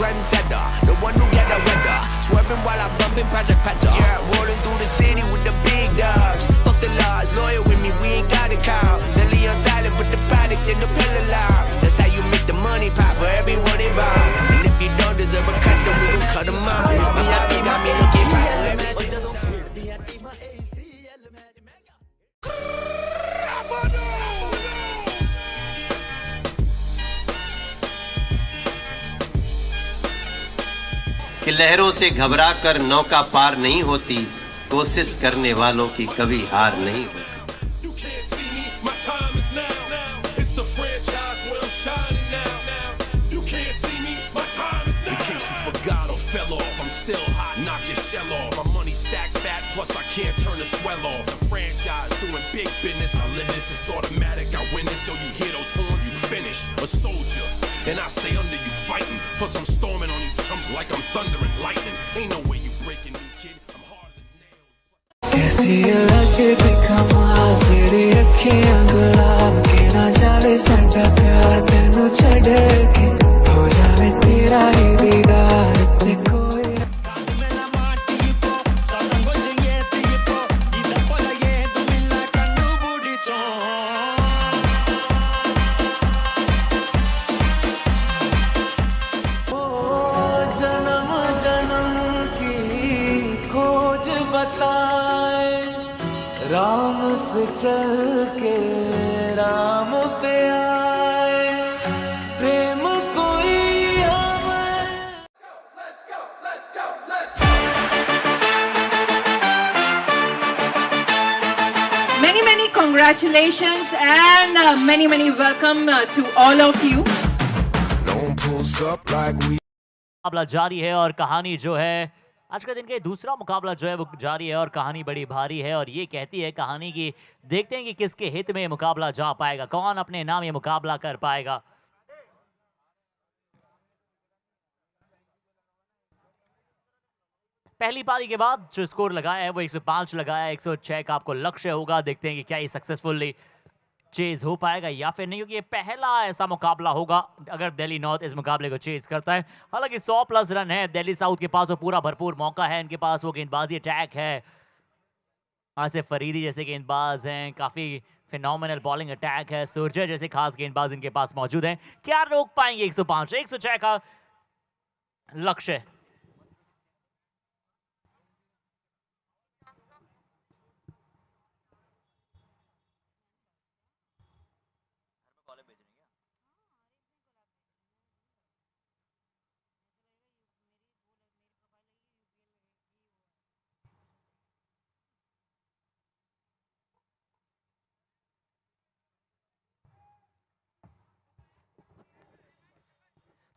Trendsetter, the one who get the weather. Swerving while I'm bumping Project Petter. Yeah, rolling through the city with the big dogs. Fuck the laws, loyal with me, we ain't got a cow. Zelly on silent, put the product in the pillar loud. That's how you make the money pop for everyone involved. And if you don't deserve a cut, then we gon' cut them out. Me happy, got me looking back. कि लहरों से घबरा कर नौका पार नहीं होती, कोशिश करने वालों की कभी हार नहीं होती. Still hot, knock your shell off. My money stacked fat, plus I can't turn the swell off. The franchise doing big business. I live this, it's automatic. I win this, so you hear those horns, you finish. A soldier, and I stay under you fighting. Plus I'm storming on you chumps like I'm thunder and lightning. Ain't no way you breaking me, kid. I'm harder than nails. कैसी लगे कमाल तेरी अखियां गुलाब के ना जावे साडा प्यार तेनू छड़ के हो जावे तेरा ही दीदार ते कोई राम से चल के राम पे आए प्रेम कोई हमें. Many congratulations and many welcome to all of you. No one pulls up like we. मुकाबला जारी है और कहानी जो है आज के दिन का दूसरा मुकाबला जो है वो जारी है और कहानी बड़ी भारी है और ये कहती है कहानी की देखते हैं कि किसके हित में मुकाबला जा पाएगा, कौन अपने नाम ये मुकाबला कर पाएगा. पहली पारी के बाद जो स्कोर लगाया है वो 105 लगाया है. 106 का आपको लक्ष्य होगा. देखते हैं कि क्या ये सक्सेसफुली चेज हो पाएगा या फिर नहीं, क्योंकि ये पहला ऐसा मुकाबला होगा अगर दिल्ली नॉर्थ इस मुकाबले को चेज करता है. हालांकि 100 प्लस रन है दिल्ली साउथ के पास, वो पूरा भरपूर मौका है इनके पास, वो गेंदबाजी अटैक है. आसिफ फरीदी जैसे गेंदबाज हैं, काफी फिनोमिनल बॉलिंग अटैक है, सूर्य जैसे खास गेंदबाज इनके पास मौजूद हैं, क्या रोक पाएंगे 105 106 का लक्ष्य।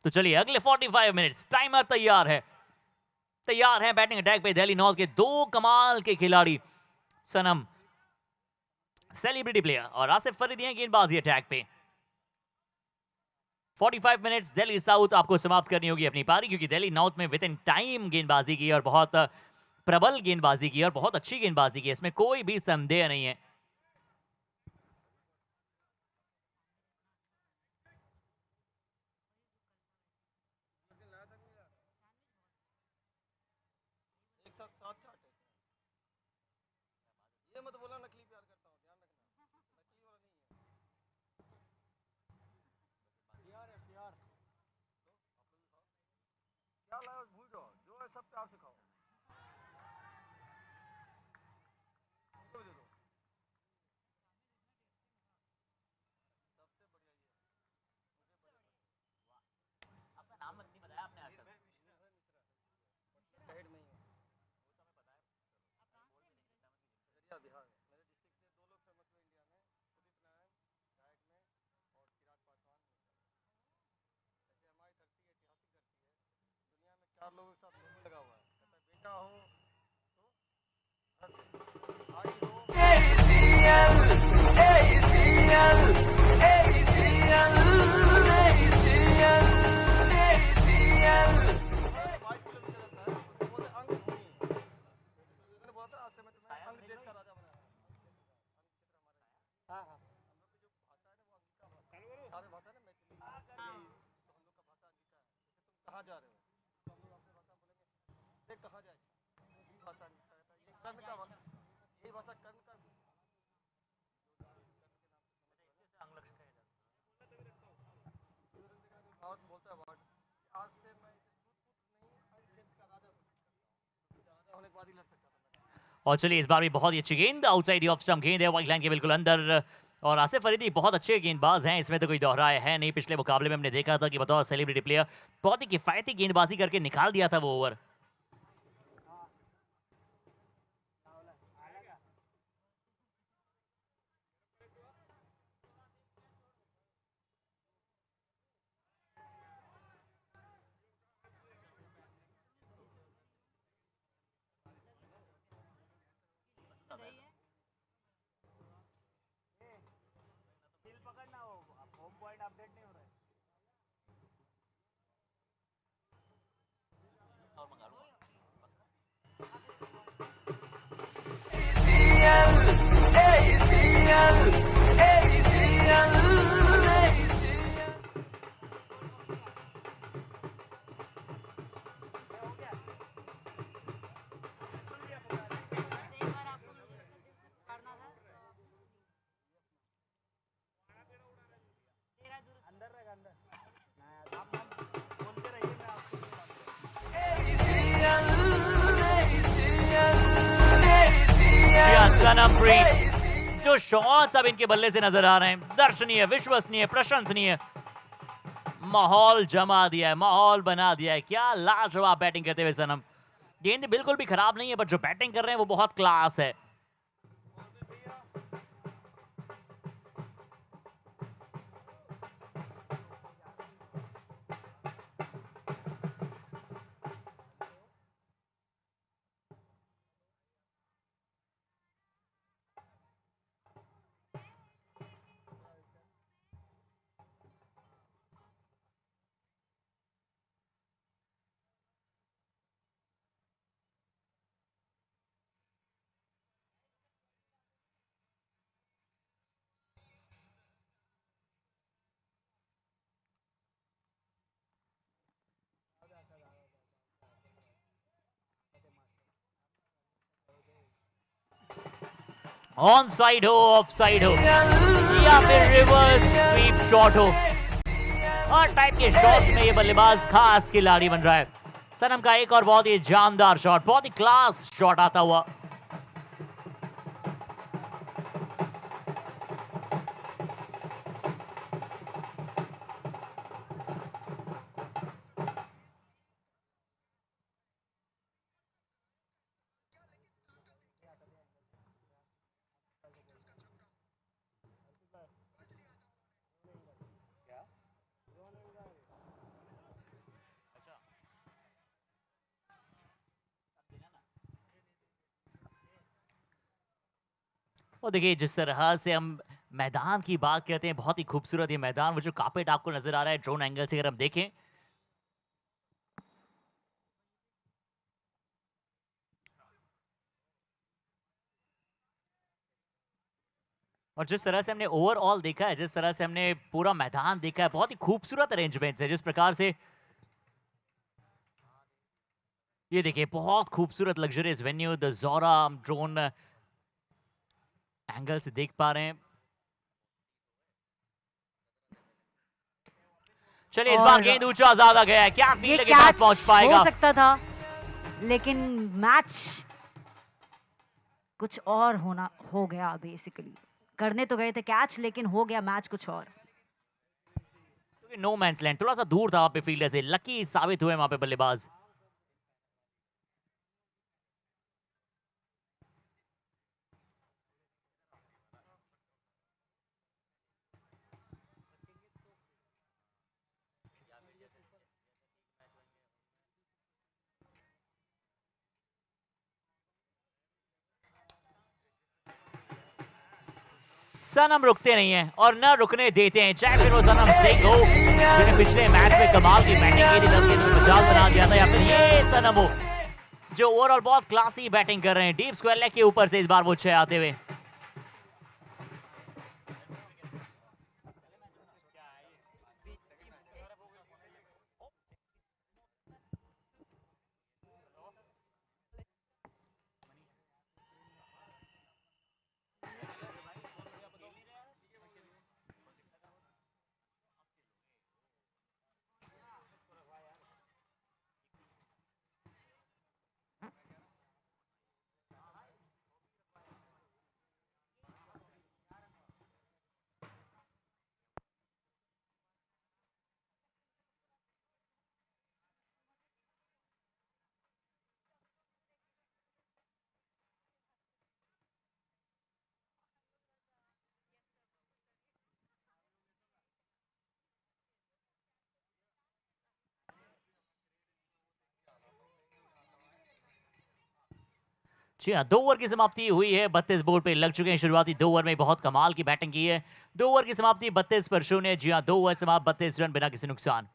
तो चलिए अगले 45 मिनट्स, टाइमर तैयार है बैटिंग अटैक पे दिल्ली नॉर्थ के दो कमाल के खिलाड़ी, सनम सेलिब्रिटी प्लेयर और आसिफ फरीदी हैं गेंदबाजी अटैक पे। 45 मिनट्स दिल्ली साउथ आपको समाप्त करनी होगी अपनी पारी, क्योंकि दिल्ली नॉर्थ में विद इन टाइम गेंदबाजी की और बहुत प्रबल गेंदबाजी की और बहुत अच्छी गेंदबाजी की, इसमें कोई भी संदेह नहीं है। ये मत बोला नकली प्यार करता हूँ, ध्यान रखना, नकली वाला नहीं है, प्यार है प्यार। क्या लाया भूल जाओ, जो है सब प्यार से खाओ। दे दो सबसे बढ़िया ये, आपका नाम नहीं बताया आपने आज तक। हेड नहीं है, बिहार मेरे डिस्ट्रिक्ट से दो लोग फेमस हुए इंडिया में, उदित नारायण गायक में और चिराग पासवान में। जैसे हमारी धरती ऐतिहासिक धरती है, दुनिया में 4 लोगों के साथ लोगो लगा हुआ है, कहता है बेटा हो तो भाई हो। ACL ACL ACL ACL ACL 22 kilometre रहता है, उसको बोलते हैं अंग भूमि। मैंने बोला था आज से मैं तुम्हें अंग देश का राजा बनाया। हाँ हाँ, हम लोग की जो भाषा है ना वो अंगिका भाषा, सारे भाषा है ना मैथिली, तो हम लोग का भाषा अंगिका है। जैसे तुम कहाँ जा रहे हो तो हम लोग अपने भाषा बोलेंगे ये कहाँ जाए, ये भाषा अंगिका रहता है। ये कर्ण का भाषा, यही भाषा कर्ण का भारत बोलता है वर्ड। आज से मैं इसे नहीं अंग क्षेत्र का राजा घोषित करता हूँ, राजा होने के बाद ही लड़ सकता था। और चलिए इस बार भी बहुत ही अच्छी गेंद, आउटसाइड ऑफ स्टंप गेंद है, व्हाइट लाइन के बिल्कुल अंदर, और आसिफ फरीदी बहुत अच्छे गेंदबाज हैं, इसमें तो कोई दोहराया है नहीं। पिछले मुकाबले में हमने देखा था कि बतौर सेलिब्रिटी प्लेयर बहुत ही किफायती गेंदबाजी करके निकाल दिया था वो ओवर। सनमप्रीत, जो शॉट्स अब इनके बल्ले से नजर आ रहे हैं, दर्शनीय, विश्वसनीय, प्रशंसनीय, माहौल जमा दिया है, माहौल बना दिया है। क्या लाजवाब बैटिंग करते हुए सनम, गेंद बिल्कुल भी खराब नहीं है, बट जो बैटिंग कर रहे हैं वो बहुत क्लास है। ऑन साइड हो, ऑफ साइड हो या फिर रिवर्स स्वीप शॉट हो, हर टाइप के शॉट्स में ये बल्लेबाज खास खिलाड़ी बन रहा है। सनम का एक और बहुत ही जानदार शॉट, बहुत ही क्लास शॉट आता हुआ। और देखिए जिस तरह से हम मैदान की बात करते हैं, बहुत ही खूबसूरत ये मैदान, वो जो कार्पेट आपको नजर आ रहा है ड्रोन एंगल से अगर हम देखें, और जिस तरह से हमने ओवरऑल देखा है, जिस तरह से हमने पूरा मैदान देखा है, बहुत ही खूबसूरत अरेंजमेंट्स है। जिस प्रकार से ये देखिए बहुत खूबसूरत luxurious venue, the ज़ोरा drone angle से देख पा रहे हैं। चलिए इस बार गेंद ऊंचा ज्यादा गया है, क्या फील्ड के पास पहुंच पाएगा? हो सकता था, लेकिन मैच कुछ और हो गया। बेसिकली करने तो गए थे कैच, लेकिन हो गया मैच कुछ और। क्योंकि नो मैंस लैंड थोड़ा सा दूर था वहां पे फील्डर से, लकी साबित हुए वहां पे बल्लेबाज। सनम रुकते नहीं हैं और न रुकने देते हैं, चाहे फिर वो सनम सिंह हो जिन्हें पिछले मैच में कमाल की बैटिंग की थी, 10 गेंदों में 50 बना दिया था, या फिर ये सनम हो जो ओवरऑल बहुत क्लासी बैटिंग कर रहे हैं। डीप स्क्वायर लेग के ऊपर से इस बार वो 6 आते हुए। जी हाँ, 2 ओवर की समाप्ति हुई है, 32 बोर्ड पे लग चुके हैं। शुरुआती 2 ओवर में बहुत कमाल की बैटिंग की है। 2 ओवर की समाप्ति 32 पर 0। जी हाँ, 2 ओवर समाप्त, 32 रन बिना किसी नुकसान।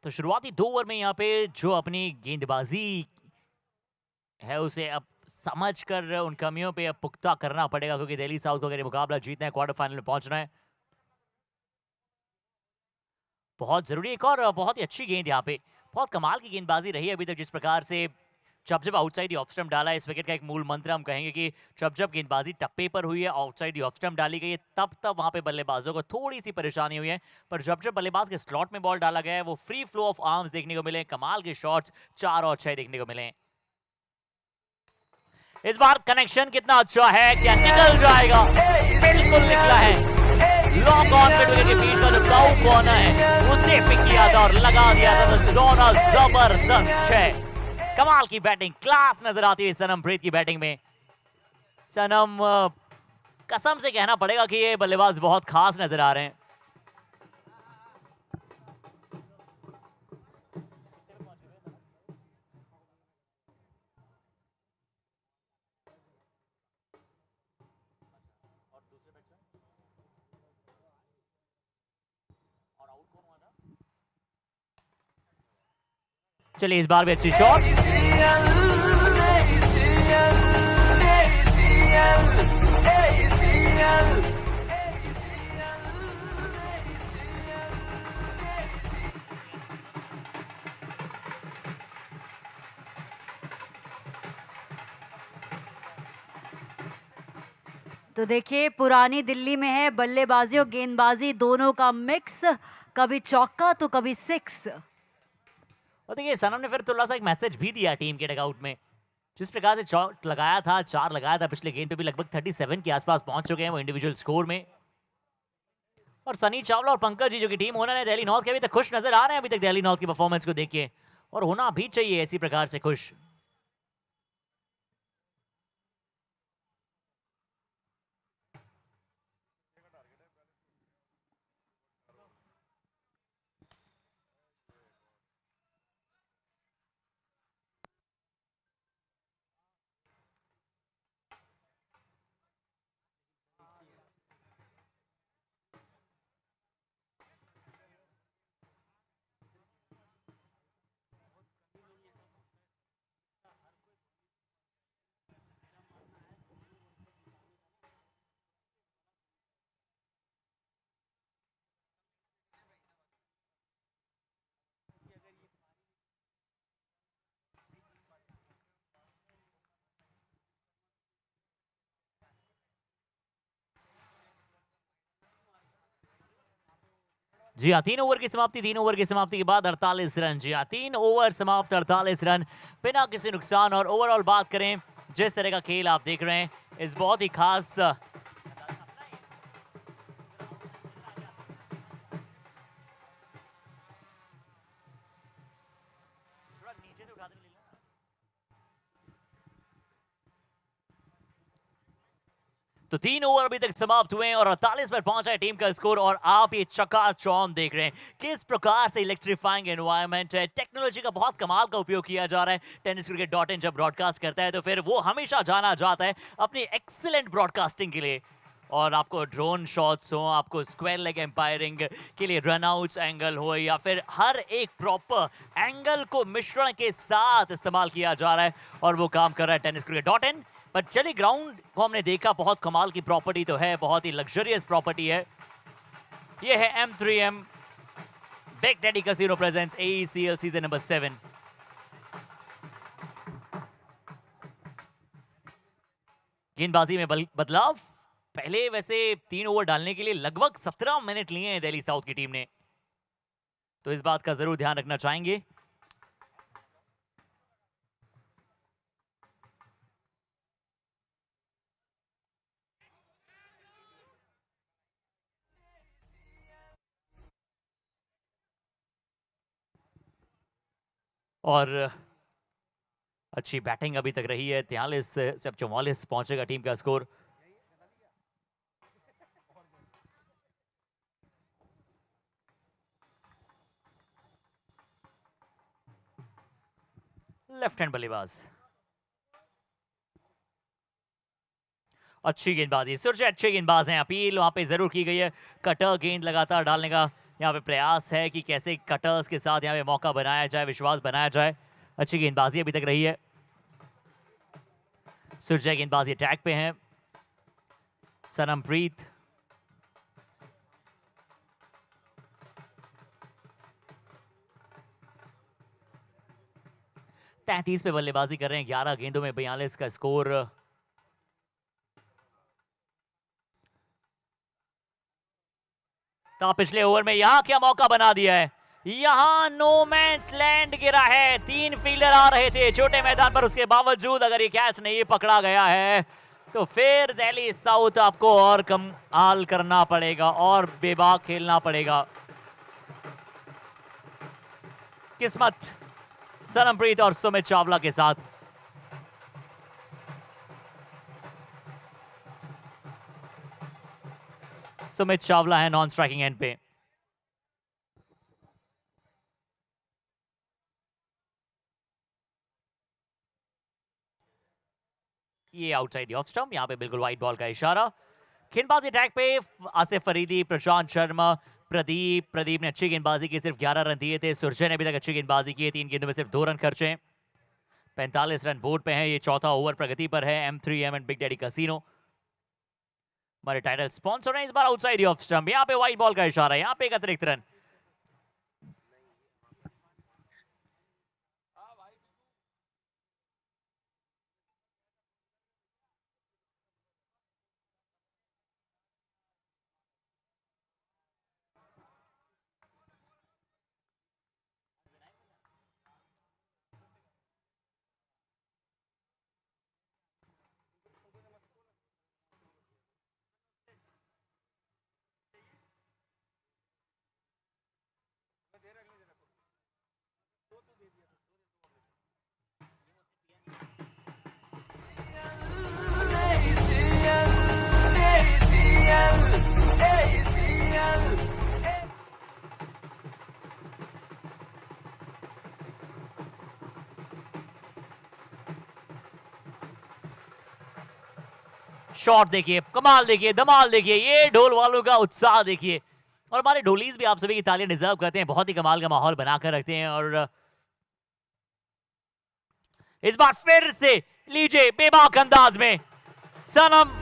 तो शुरुआती 2 ओवर में यहाँ पे जो अपनी गेंदबाजी है उसे अब समझ कर उन कमियों पे अब पुख्ता करना पड़ेगा, क्योंकि दिल्ली साउथ को अगर ये मुकाबला जीतना है, क्वार्टर फाइनल में पहुंचना है, बहुत जरूरी। एक और बहुत ही अच्छी गेंद यहाँ पे, बहुत कमाल की गेंदबाजी रही है अभी तक। जिस प्रकार से जब जब आउटसाइड द ऑफ स्टंप डाला है, इस विकेट का एक मूल मंत्र हम कहेंगे कि जब जब गेंदबाजी टप्पे पर हुई है, आउटसाइड द ऑफ स्टंप डाली गई है, तब तब वहां पे बल्लेबाजों को थोड़ी सी परेशानी हुई है। पर जब जब बल्लेबाज के स्लॉट में बॉल डाला गया है, वो फ्री फ्लो ऑफ आर्म्स देखने को मिले, कमाल के शॉट्स 4 और 6 देखने को मिले। इस बार कनेक्शन कितना अच्छा है, क्या निकल जाएगा? बिल्कुल निकला है। लॉन्ग ऑन मिड विकेट के बीच का जो काउ कॉर्नर है उसे पिक किया था और लगा दिया था। जोना जबरदस्त 6। कमाल की बैटिंग, क्लास नजर आती है सनमप्रीत की बैटिंग में। सनम, कसम से कहना पड़ेगा कि ये बल्लेबाज बहुत खास नजर आ रहे हैं। चलिए इस बार भी अच्छी शॉट। तो देखिए पुरानी दिल्ली में है बल्लेबाजी और गेंदबाजी दोनों का मिक्स, कभी चौका तो कभी 6। और देखिए सनम ने फिर थोड़ा सा एक मैसेज भी दिया टीम के डगआउट में। जिस प्रकार से शॉट लगाया था, 4 लगाया था पिछले गेंद पे भी, लगभग 37 के आसपास पहुंच चुके हैं वो इंडिविजुअल स्कोर में। और सनी चावला और पंकज जी जो कि टीम ओनर है दिल्ली नॉर्थ के, अभी तक खुश नजर आ रहे हैं अभी तक दिल्ली नॉर्थ की परफॉर्मेंस को देख के, और होना भी चाहिए इसी प्रकार से खुश। जी हाँ, 3 ओवर की समाप्ति, 3 ओवर की समाप्ति के बाद 48 रन। जी हाँ, 3 ओवर समाप्त, 48 रन बिना किसी नुकसान। और ओवरऑल बात करें, जिस तरह का खेल आप देख रहे हैं, इस बहुत ही खास तो 3 ओवर अभी तक समाप्त हुए हैं और 48 पर पहुंचा है टीम का स्कोर। और आप ये चकाचौंध देख रहे हैं किस प्रकार से इलेक्ट्रीफाइंग एनवायरनमेंट है, टेक्नोलॉजी का बहुत कमाल का उपयोग किया जा रहा है। tenniscricket.in जब ब्रॉडकास्ट करता है तो फिर वो हमेशा जाना जाता है अपनी एक्सीलेंट ब्रॉडकास्टिंग के लिए। और आपको ड्रोन शॉट्स हो, आपको स्क्वायर लेग एम्पायरिंग के लिए रन आउट्स एंगल हो, या फिर हर एक प्रॉपर एंगल को मिश्रण के साथ इस्तेमाल किया जा रहा है और वो काम कर रहा है tenniscricket.in। पर चलिए ग्राउंड को हमने देखा, बहुत कमाल की प्रॉपर्टी तो है, बहुत ही लग्जरियस प्रॉपर्टी है। ये है M3M big daddy casino presents AECL season number 7। गेंदबाजी में बदलाव, पहले वैसे 3 ओवर डालने के लिए लगभग 17 मिनट लिए हैं दिल्ली साउथ की टीम ने, तो इस बात का जरूर ध्यान रखना चाहेंगे। और अच्छी बैटिंग अभी तक रही है, 43 से अब 44 पहुंचेगा टीम का स्कोर। लेफ्ट हैंड बल्लेबाज, अच्छी गेंदबाजी, सुरज अच्छे गेंदबाज हैं। अपील वहां पे जरूर की गई है, कटर गेंद लगातार डालने का यहाँ पे प्रयास है कि कैसे कटर्स के साथ यहाँ पे मौका बनाया जाए, विश्वास बनाया जाए। अच्छी गेंदबाजी अभी तक रही है। सुरजय गेंदबाजी अटैक पे हैं। सनमप्रीत, 33 पे बल्लेबाजी कर रहे हैं, 11 गेंदों में 42 का स्कोर। तो पिछले ओवर में यहां क्या मौका बना दिया है, यहां नो मैंस लैंड गिरा है। 3 फील्डर आ रहे थे छोटे मैदान पर, उसके बावजूद अगर ये कैच नहीं पकड़ा गया है तो फिर दिल्ली साउथ आपको और कमाल करना पड़ेगा और बेबाक खेलना पड़ेगा। किस्मत सरमप्रीत और सुमित चावला के साथ। सुमित चावला है नॉन स्ट्राइकिंग एंड पे। ये आउटसाइड ऑफ स्टंप, यहां पे बिल्कुल वाइट बॉल का इशारा। गेंदबाजी अटैक पे आसिफ फरीदी, प्रशांत शर्मा, प्रदीप ने अच्छी गेंदबाजी की, सिर्फ 11 रन दिए थे। सुरजय ने अभी तक अच्छी गेंदबाजी की है, 3 गेंदों में सिर्फ 2 रन खर्चे। 45 रन बोर्ड पे हैं, ये चौथा ओवर प्रगति पर है। M3M and big daddy casino हमारे टाइटल स्पॉन्सर हैं। इस बार आउटसाइड ऑफ स्टंप, यहाँ पे वाइट बॉल का इशारा, यहाँ पे एक अतिरिक्त रन। शॉट देखिए, कमाल देखिए, धमाल देखिए, ये ढोल वालों का उत्साह देखिए। और हमारे ढोलीज भी आप सभी की तालियां डिजर्व करते हैं, बहुत ही कमाल का माहौल बनाकर रखते हैं। और इस बार फिर से लीजिए बेबाक अंदाज में सनम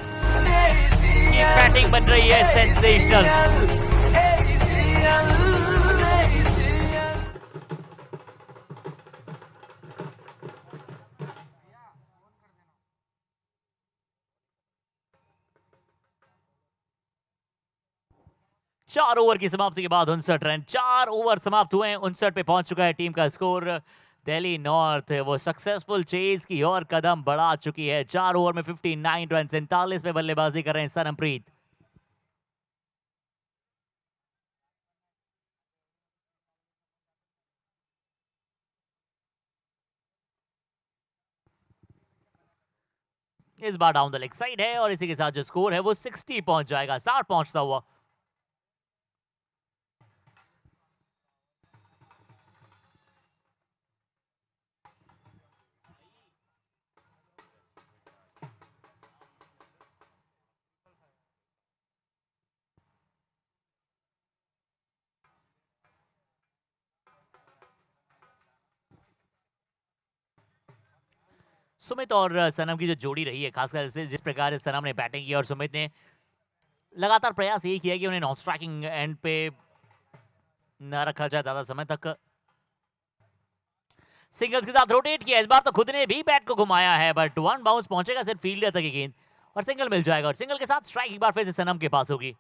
की बैटिंग बन रही है सेंसेशनल। चार ओवर की समाप्ति के बाद 59 रन, 4 ओवर समाप्त हुए हैं, 59 पे पहुंच चुका है टीम का स्कोर। दिल्ली नॉर्थ वो सक्सेसफुल चेज की और कदम बढ़ा चुकी है। 4 ओवर में 59 रन, 47 पे बल्लेबाजी कर रहे हैं सरमप्रीत। इस बार डाउन द लेग साइड है और इसी के साथ जो स्कोर है वो 60 पहुंच जाएगा, 60 पहुंचता हुआ। सुमित और सनम की जो जोड़ी रही है, खासकर से जिस प्रकार से सनम ने बैटिंग की और सुमित ने लगातार प्रयास यही किया कि उन्हें नॉन स्ट्राइकिंग एंड पे न रखा जाए ज्यादा समय तक। सिंगल्स के साथ रोटेट किया, इस बार तो खुद ने भी बैट को घुमाया है, बट 1 बाउंस पहुंचेगा सिर्फ फील्डर तक की गेंद और सिंगल मिल जाएगा। और सिंगल के साथ स्ट्राइक एक बार फिर से सनम के पास होगी।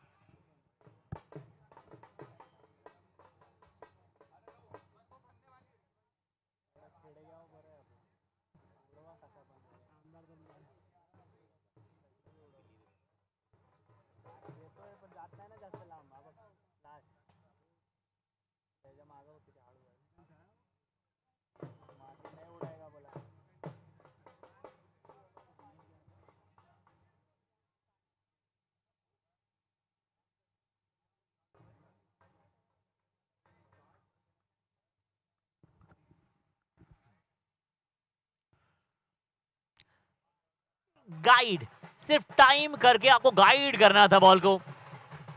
गाइड, सिर्फ टाइम करके आपको गाइड करना था बॉल को।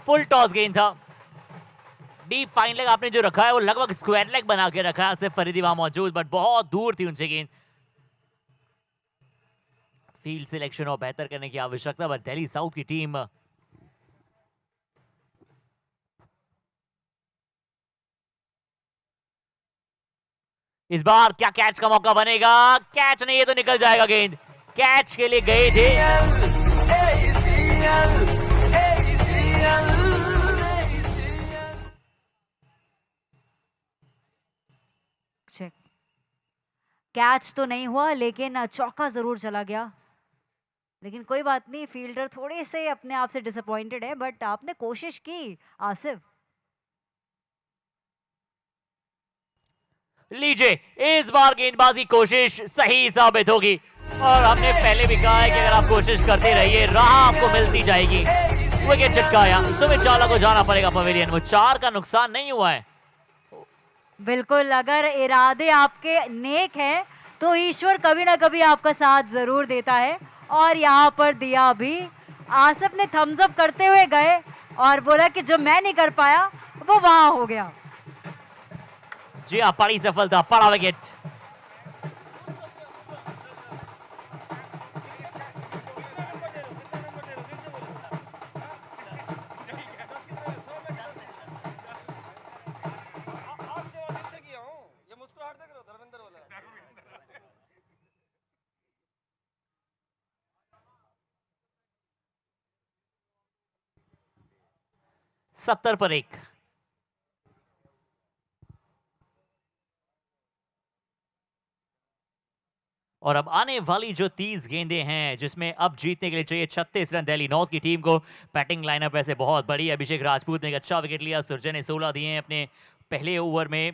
फुल टॉस गेंद था, डीप फाइन लेग आपने जो रखा है वो लगभग स्क्वायर लेग बना के रखा है। सिर्फ फरीदी वहां मौजूद, बट बहुत दूर थी उनसे गेंद। फील्ड सिलेक्शन और बेहतर करने की आवश्यकता, बट दिल्ली साउथ की टीम इस बार क्या कैच का मौका बनेगा? कैच नहीं, ये तो निकल जाएगा गेंद। कैच के लिए गए थे। चेक, कैच तो नहीं हुआ लेकिन चौका जरूर चला गया। लेकिन कोई बात नहीं, फील्डर थोड़े से अपने आप से डिसअपॉइंटेड है, बट आपने कोशिश की आसिफ। लीजिए, इस बार गेंदबाजी कोशिश सही साबित होगी और हमने पहले भी कहा है कि अगर आप कोशिश करते रहिए, राह आपको मिलती जाएगी। विकेट चटकाया, सुमित चावला को जाना पड़ेगा पवेलियन। वो 4 का नुकसान नहीं हुआ है। बिल्कुल, अगर इरादे आपके नेक हैं तो ईश्वर कभी ना कभी आपका साथ जरूर देता है, और यहाँ पर दिया भी। आसिफ ने थम्स अप करते हुए गए और बोला कि जो मैं नहीं कर पाया वो वहां हो गया। जी हाँ, बड़ी सफलता, बड़ा विकेट। सत्तर पर 1। और अब आने वाली जो 30 गेंदें हैं, जिसमें अब जीतने के लिए चाहिए 36 रन दिल्ली नॉर्थ की टीम को। बैटिंग लाइनअप ऐसे बहुत बड़ी है। अभिषेक राजपूत ने एक अच्छा विकेट लिया, सुरजन ने 16 दिए हैं अपने पहले ओवर में।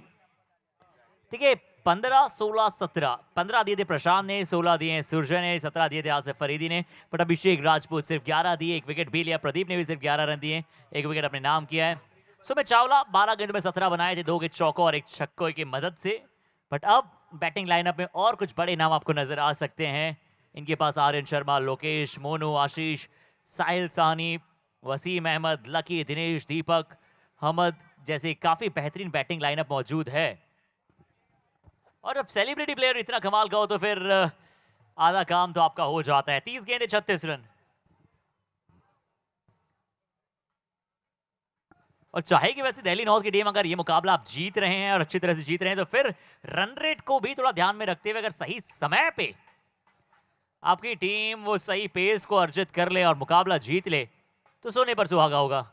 ठीक है, 15, 16, 17, 15 दिए थे प्रशांत ने, 16 दिए सुरजन ने, 17 दिए थे आसिफ फरीदी ने। बट अभिषेक राजपूत सिर्फ 11 दिए, एक विकेट भी लिया। प्रदीप ने भी सिर्फ 11 रन दिए, एक विकेट अपने नाम किया है। सुमित चावला 12 गेंदों में 17 बनाए थे, 2 विकेट चौकों और 1 छक्कों की मदद से। बट अब बैटिंग लाइनअप में और कुछ बड़े नाम आपको नजर आ सकते हैं। इनके पास आर्यन शर्मा, लोकेश, मोनू, आशीष, साहिल साहनी, वसीम अहमद, लकी, दिनेश, दीपक, हमद जैसे काफी बेहतरीन बैटिंग लाइनअप मौजूद है। और अब सेलिब्रिटी प्लेयर इतना कमाल का हो तो फिर आधा काम तो आपका हो जाता है। 30 गेंदें 36 रन। और चाहे कि वैसे दिल्ली नॉर्थ की टीम अगर ये मुकाबला आप जीत रहे हैं और अच्छी तरह से जीत रहे हैं, तो फिर रन रेट को भी थोड़ा ध्यान में रखते हुए अगर सही समय पे आपकी टीम वो सही पेस को अर्जित कर ले और मुकाबला जीत ले, तो सोने पर सुहागा होगा।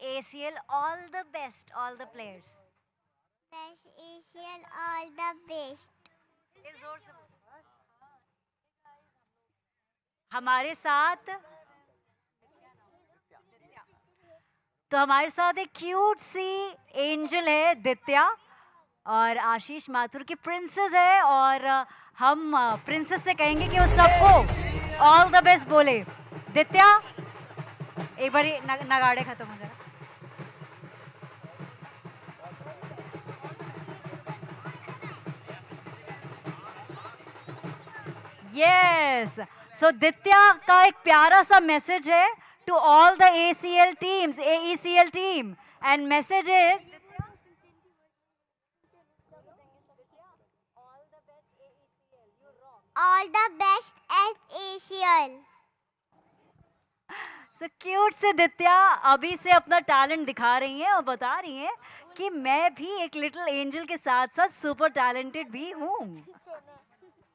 ACL, all the best, all the players. Best ACL, all the best. हमारे साथ एक क्यूट सी एंजल है दित्या, और आशीष माथुर की प्रिंसेस है, और हम प्रिंसेस से कहेंगे कि वो सबको ऑल द बेस्ट बोले। दित्या, एक बार नगाड़े खत्म हो जाए। यस, सो दित्या का एक प्यारा सा मैसेज है to all the ACL teams, AECL team, and message is All the best at ACL. So cute से दित्या अभी से अपना टैलेंट दिखा रही हैं और बता रही हैं कि मैं भी एक लिटिल एंजल के साथ साथ सुपर टैलेंटेड भी हूँ।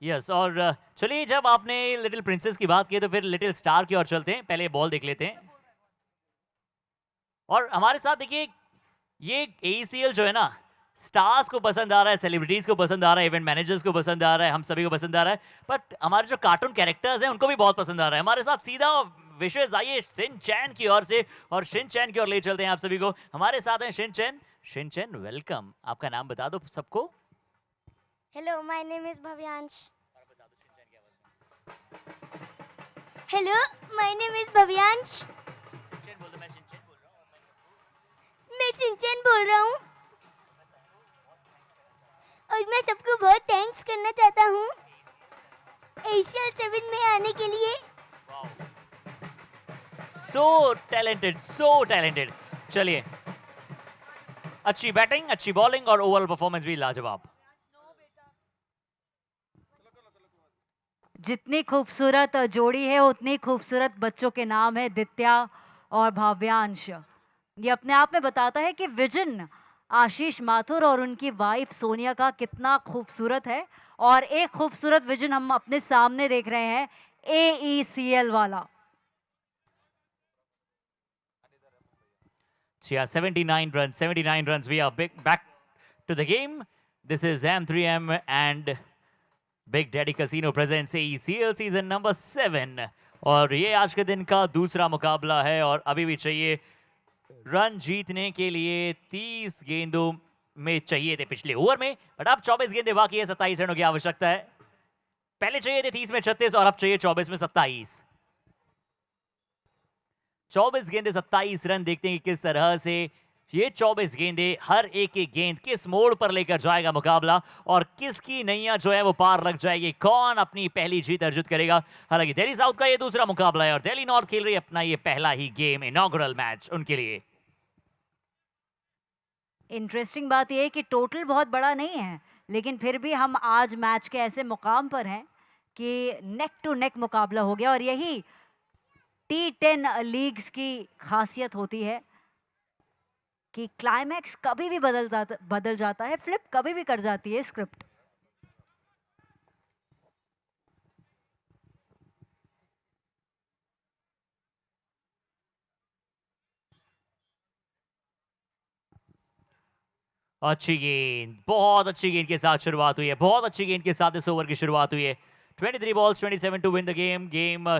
यस, और चलिए जब आपने लिटिल प्रिंसेस की बात की तो फिर लिटिल स्टार की ओर चलते हैं। पहले बॉल देख लेते हैं। और हमारे साथ देखिए, ये ACL जो है ना, स्टार्स को पसंद आ रहा है, सेलिब्रिटीज को पसंद आ रहा है, इवेंट मैनेजर्स को पसंद आ रहा है, हम सभी को पसंद आ रहा है, बट हमारे जो कार्टून कैरेक्टर्स हैं उनको भी बहुत पसंद आ रहा है। हमारे साथ सीधा विशेष आइए शिन चैन की ओर से, और शिन चैन की ओर ले चलते हैं आप सभी को। हमारे साथ हैं शिन चैन। शिन चैन, वेलकम। आपका नाम बता दो सबको। Hello, my name is Bhavyansh. Hello, my name is Bhavyansh. मैं सिंचन बोल रहा हूँ और मैं सबको बहुत थैंक्स करना चाहता हूँ एशियल 7 में आने के लिए। So talented. चलिए, अच्छी बैटिंग, अच्छी बॉलिंग और ओवरऑल परफॉर्मेंस भी लाजवाब। जितनी खूबसूरत जोड़ी है उतनी खूबसूरत बच्चों के नाम है दित्या और भाव्यांश। ये अपने आप में बताता है कि विजन आशीष माथुर और उनकी वाइफ सोनिया का कितना खूबसूरत है। और एक खूबसूरत विजन हम अपने सामने देख रहे हैं, AECL वाला। 79 runs. We are back to the game. This is M3M and Big Daddy Casino presents AECL season number 7. और ये आज के दिन का दूसरा मुकाबला है और अभी भी चाहिए रन जीतने के लिए 30 गेंदों में चाहिए थे पिछले ओवर में, बट अब 24 गेंदें बाकी है, 27 रनों की आवश्यकता है। पहले चाहिए थे 30 में 36 और अब चाहिए 24 में 27। 24 गेंदे 27 रन। देखते हैं कि किस तरह से ये 24 गेंदे, हर एक गेंद किस मोड़ पर लेकर जाएगा मुकाबला और किसकी नैया जो है वो पार लग जाएगी, कौन अपनी पहली जीत अर्जित करेगा। हालांकि दिल्ली साउथ का ये दूसरा मुकाबला है और दिल्ली नॉर्थ खेल रही है अपना ये पहला ही गेम, इनॉग्रल मैच उनके लिए। इंटरेस्टिंग बात यह है कि टोटल बहुत बड़ा नहीं है, लेकिन फिर भी हम आज मैच के ऐसे मुकाम पर हैं कि नेक टू नेक मुकाबला हो गया। और यही T10 लीग्स की खासियत होती है कि क्लाइमैक्स कभी भी बदल जाता है, फ्लिप कभी भी कर जाती है स्क्रिप्ट। अच्छी गेंद, बहुत अच्छी गेंद के साथ शुरुआत हुई है, बहुत अच्छी गेंद के साथ इस ओवर की शुरुआत हुई है। 23 balls 27 to win the game.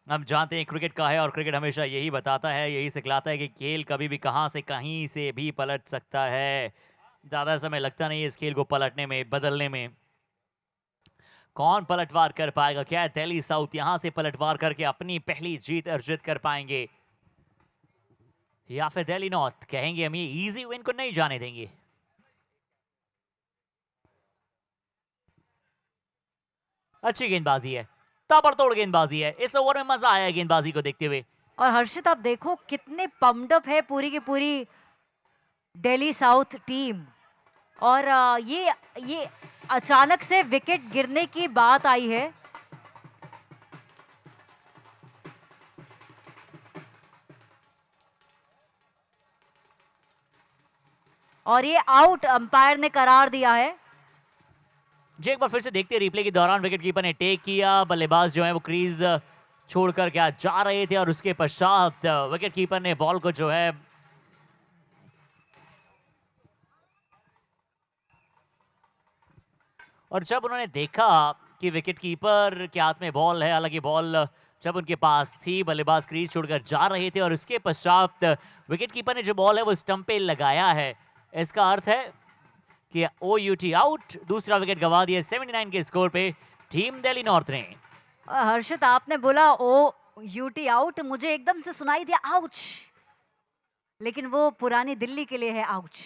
हम जानते हैं क्रिकेट का है और क्रिकेट हमेशा यही बताता है, यही सिखलाता है कि खेल कभी भी कहां से कहीं से भी पलट सकता है। ज़्यादा समय लगता नहीं है इस खेल को पलटने में, बदलने में। कौन पलटवार कर पाएगा? क्या दिल्ली साउथ यहां से पलटवार करके अपनी पहली जीत अर्जित कर पाएंगे या फिर दिल्ली नॉर्थ कहेंगे हम ये इजी विन को नहीं जाने देंगे? अच्छी गेंदबाजी है, ताबड़तोड़ गेंदबाजी है, इस ओवर में मजा आया गेंदबाजी को देखते हुए। और हर्षित आप देखो कितने पम्प्ड अप है पूरी की पूरी दिल्ली साउथ टीम। और ये अचानक से विकेट गिरने की बात आई है। और ये आउट अंपायर ने करार दिया है। जी एक बार फिर से देखते हैं रिप्ले के दौरान विकेट कीपर ने टेक किया, बल्लेबाज जो है वो क्रीज छोड़कर क्या जा रहे थे और उसके पश्चात विकेट कीपर ने बॉल को जो है और जब उन्होंने देखा कि विकेट कीपर के हाथ में बॉल है, हालांकि बॉल जब उनके पास थी, बल्लेबाज क्रीज छोड़कर जा रहे थे और उसके पश्चात विकेट कीपर ने जो बॉल है वो स्टंप पे लगाया है। इसका अर्थ है कि OUT आउट, दूसरा विकेट गवा दिया 79 के स्कोर पे टीम दिल्ली नॉर्थ ने। हर्षित आपने बोला OUT आउट, मुझे एकदम से सुनाई दिया आउच, लेकिन वो पुरानी दिल्ली के लिए है ouch.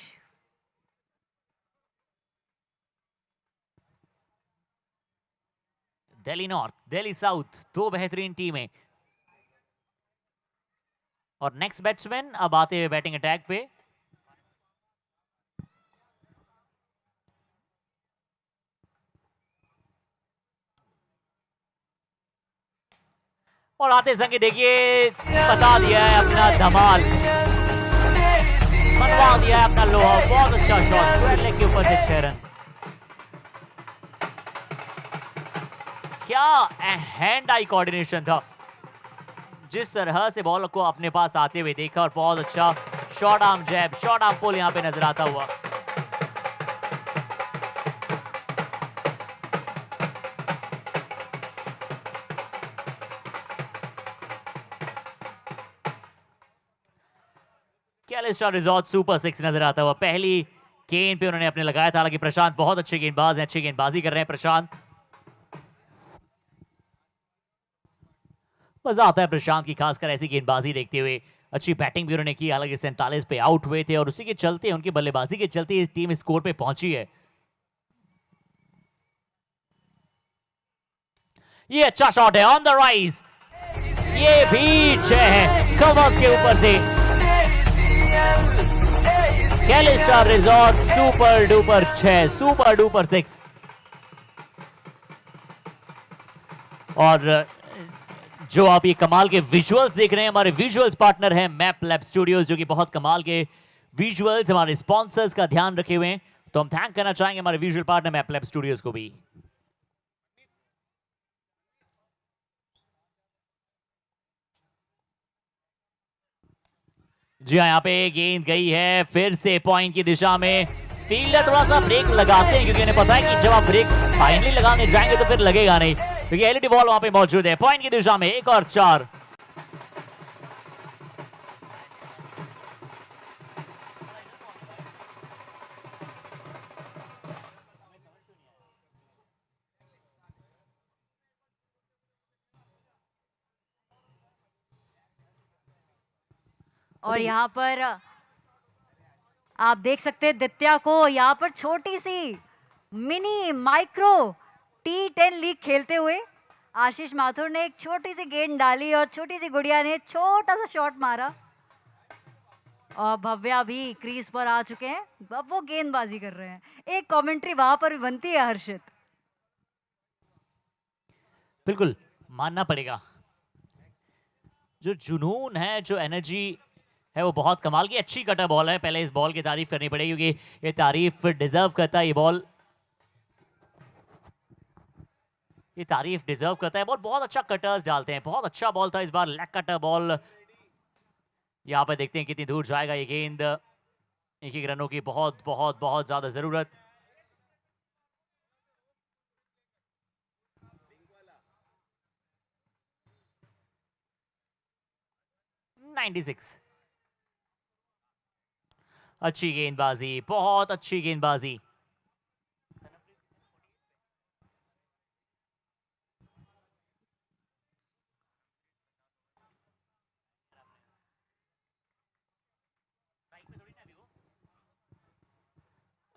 Delhi north, Delhi south, दो बेहतरीन टीमें। और नेक्स्ट बैट्समैन अब आते हुए बैटिंग अटैक पे। और आते संगे देखिए बता दिया है अपना धमाल, मनवा दिया है अपना लोहा। बहुत अच्छा शॉट, स्क्वायर लेग के ऊपर से 6 रन। क्या हैंड आई कोऑर्डिनेशन था, जिस तरह से बॉल को अपने पास आते हुए देखा और बहुत अच्छा शॉर्ट आर्म जैब, शॉर्ट आर्म पुल यहां पे नजर आता हुआ। कैलिस्ट्रा रिजॉर्ट सुपर 6 नजर आता हुआ। पहली गेंद पे उन्होंने अपने लगाया था, हालांकि प्रशांत बहुत अच्छे गेंदबाज हैं, अच्छी गेंदबाजी कर रहे हैं प्रशांत। मजा आता है प्रशांत की खासकर ऐसी गेंदबाजी देखते हुए। अच्छी बैटिंग भी उन्होंने की, हालांकि 47 पे आउट हुए थे और उसी के चलते, उनकी बल्लेबाजी के चलते टीम स्कोर पे पहुंची है। ये अच्छा शॉट है ऑन द राइज, ये भी 6 है कवर्स के ऊपर से। कैलिस्टर रिजॉर्ट सुपर डुपर 6, सुपर डुपर 6। और जो आप ये कमाल के विजुअल्स देख रहे हैं, हमारे विजुअल्स पार्टनर हैं मैप लैब स्टूडियोज, जो कि बहुत कमाल के विजुअल्स हमारे स्पॉन्सर्स का ध्यान रखे हुए हैं। तो हम थैंक करना चाहेंगे हमारे visual partner map lab studios को भी। जी हाँ, यहाँ पे गेंद गई है फिर से पॉइंट की दिशा में। फील्डर थोड़ा सा ब्रेक लगाते हैं क्योंकि उन्हें पता है कि जब आप ब्रेक फाइनली लगाने जाएंगे तो फिर लगेगा नहीं, क्योंकि एलईडी बॉल वहां पे मौजूद है। पॉइंट की दिशा में 1 और 4। और यहाँ पर आप देख सकते हैं दित्या को यहाँ पर छोटी सी मिनी माइक्रो T10 लीग खेलते हुए आशीष माथुर ने एक छोटी सी गेंद डाली और छोटी सी गुड़िया ने छोटा सा शॉट मारा और भव्या भी क्रीज पर आ चुके हैं। अब वो गेंदबाजी कर रहे हैं। एक कमेंट्री वहां पर भी बनती है हर्षित। बिल्कुल मानना पड़ेगा, जो जुनून है, जो एनर्जी है, वो बहुत कमाल की। अच्छी कटर बॉल है, पहले इस बॉल की तारीफ करनी पड़ेगी क्योंकि ये तारीफ डिजर्व करता है। ये बॉल, ये तारीफ डिजर्व करता है। बॉल बहुत अच्छा कटर्स डालते हैं, बहुत अच्छा बॉल था इस बार, लेग कटर बॉल। यहाँ पे देखते हैं कितनी दूर जाएगा ये गेंद। एक रनों की बहुत बहुत बहुत ज्यादा जरूरत। अच्छी गेंदबाजी, बहुत अच्छी गेंदबाजी।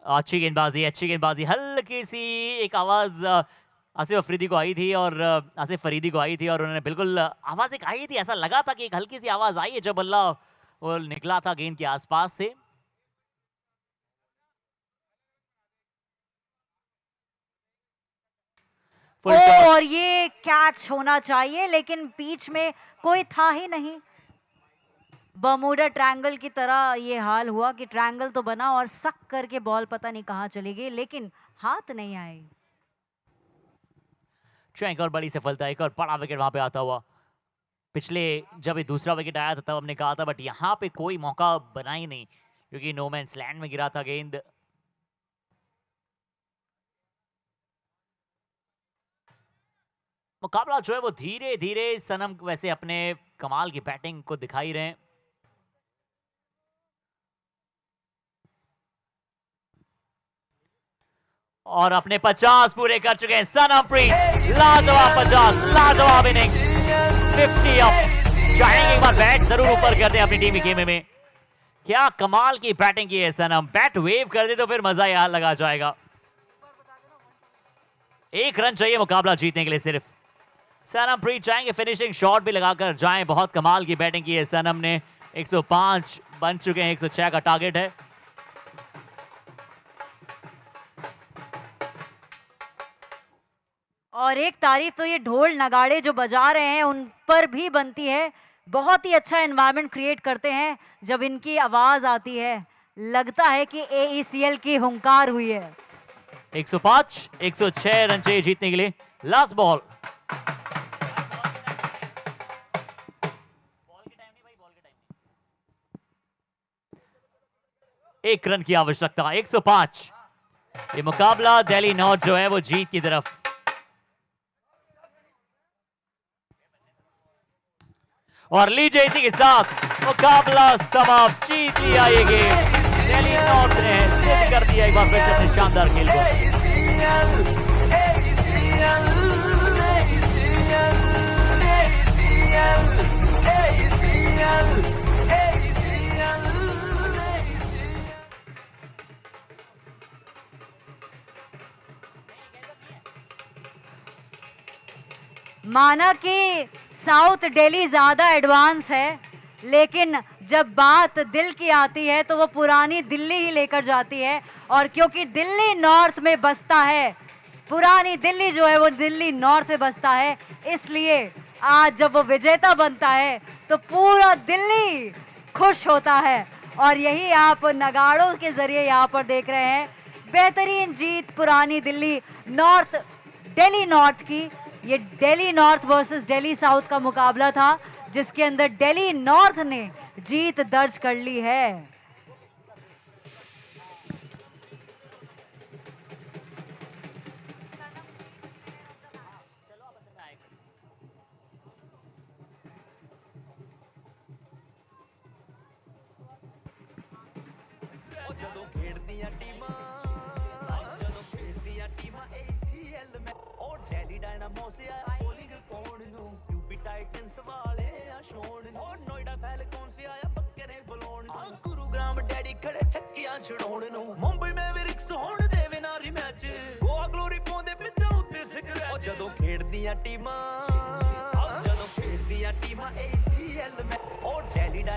अच्छी गेंदबाजी, अच्छी गेंदबाजी। हल्की सी एक आवाज आसिफ अफरीदी को आई थी और आसिफ फरीदी को आई थी और उन्होंने बिल्कुल आवाज एक आई थी, ऐसा लगा था कि एक हल्की सी आवाज आई है जब बल्ला वो निकला था गेंद के आसपास से। और ये कैच होना चाहिए लेकिन बीच में कोई था ही नहीं। बर्मुडा ट्रायंगल की तरह ये हाल हुआ कि ट्रायंगल तो बना और सक करके बॉल पता नहीं कहां चली गई, लेकिन हाथ नहीं आए। एक और बड़ी सफलता, एक और बड़ा विकेट वहां पे आता हुआ। पिछले जब ये दूसरा विकेट आया था तब हमने कहा था, बट यहाँ पे कोई मौका बना ही नहीं क्योंकि नो मैंस लैंड में गिरा था गेंद। मुकाबला जो है वो धीरे धीरे सनम वैसे अपने कमाल की बैटिंग को दिखाई रहे हैं। और अपने 50 पूरे कर चुके हैं सनमप्रीत। लाजवाब 50, लाजवाब इनिंग। 50 अप जाएंगे, एक बार बैट जरूर ऊपर करते हैं अपनी टीम के खेमे में। क्या कमाल की बैटिंग की है सनम, बैट वेव कर दे तो फिर मजा यहाँ लगा जाएगा। 1 रन चाहिए मुकाबला जीतने के लिए सिर्फ। सनमप्रीत चाहेंगे फिनिशिंग शॉट भी लगाकर जाएं। बहुत कमाल की बैटिंग की है सनम ने। 105 बन चुके हैं, 106 का टारगेट है। और एक तारीफ तो ये ढोल नगाड़े जो बजा रहे हैं उन पर भी बनती है। बहुत ही अच्छा एनवायरनमेंट क्रिएट करते हैं जब इनकी आवाज आती है, लगता है कि AECL की हुंकार हुई है। 105, 106 रन चाहिए जीतने के लिए। Last ball. एक रन की आवश्यकता, 105। ये मुकाबला दिल्ली नॉर्थ जो है वो जीत की तरफ। और लीजिए इसी के साथ मुकाबला समाप्त, जीत लिया ये गेम। दिल्ली नॉर्थ ने सिद्ध कर दिया एक बार फिर से अपने शानदार खेल को। माना कि साउथ दिल्ली ज़्यादा एडवांस है, लेकिन जब बात दिल की आती है तो वो पुरानी दिल्ली ही लेकर जाती है। और क्योंकि दिल्ली नॉर्थ में बसता है, पुरानी दिल्ली जो है वो दिल्ली नॉर्थ में बसता है, इसलिए आज जब वो विजेता बनता है तो पूरा दिल्ली खुश होता है। और यही आप नगाड़ों के जरिए यहाँ पर देख रहे हैं। बेहतरीन जीत पुरानी दिल्ली नॉर्थ, दिल्ली नॉर्थ की। ये Delhi north versus Delhi south का मुकाबला था, जिसके अंदर दिल्ली नॉर्थ ने जीत दर्ज कर ली है। ਜਦੋਂ ਖੇਡਦੀਆਂ ਟੀਮਾਂ ACL ਮੈਂ ਉਹ ਦਿੱਲੀ ਡਾਇਨਾਮੋਸ ਆ ਬੋਲਿੰਗ ਪਾਉਣ ਨੂੰ ਯੂਪੀ ਟਾਈਟਨਸ ਵਾਲੇ ਆ ਛੋਣ ਨੂੰ ਉਹ ਨੋਇਡਾ ਫੈਲਕੌਨਸ ਆਇਆ ਬੱਕਰੇ ਬੁਲਾਉਣ ਨੂੰ ਗੁਰੂਗ੍ਰਾਮ ਡੈਡੀ ਖੜੇ ਛੱਕੀਆਂ ਛਡਾਉਣ ਨੂੰ ਮੁੰਬਈ ਮੈਵਰਿਕਸ ਹੋਣ ਦੇਵੇ ਨਾ ਰਿਮੈਚ ਗੋਆ ਗਲੋਰੀ ਪਾਉਂਦੇ ਪਿੱਛਾ ਉੱਤੇ ਸਿਗਰਟ ਜਦੋਂ ਖੇਡਦੀਆਂ ਟੀਮਾਂ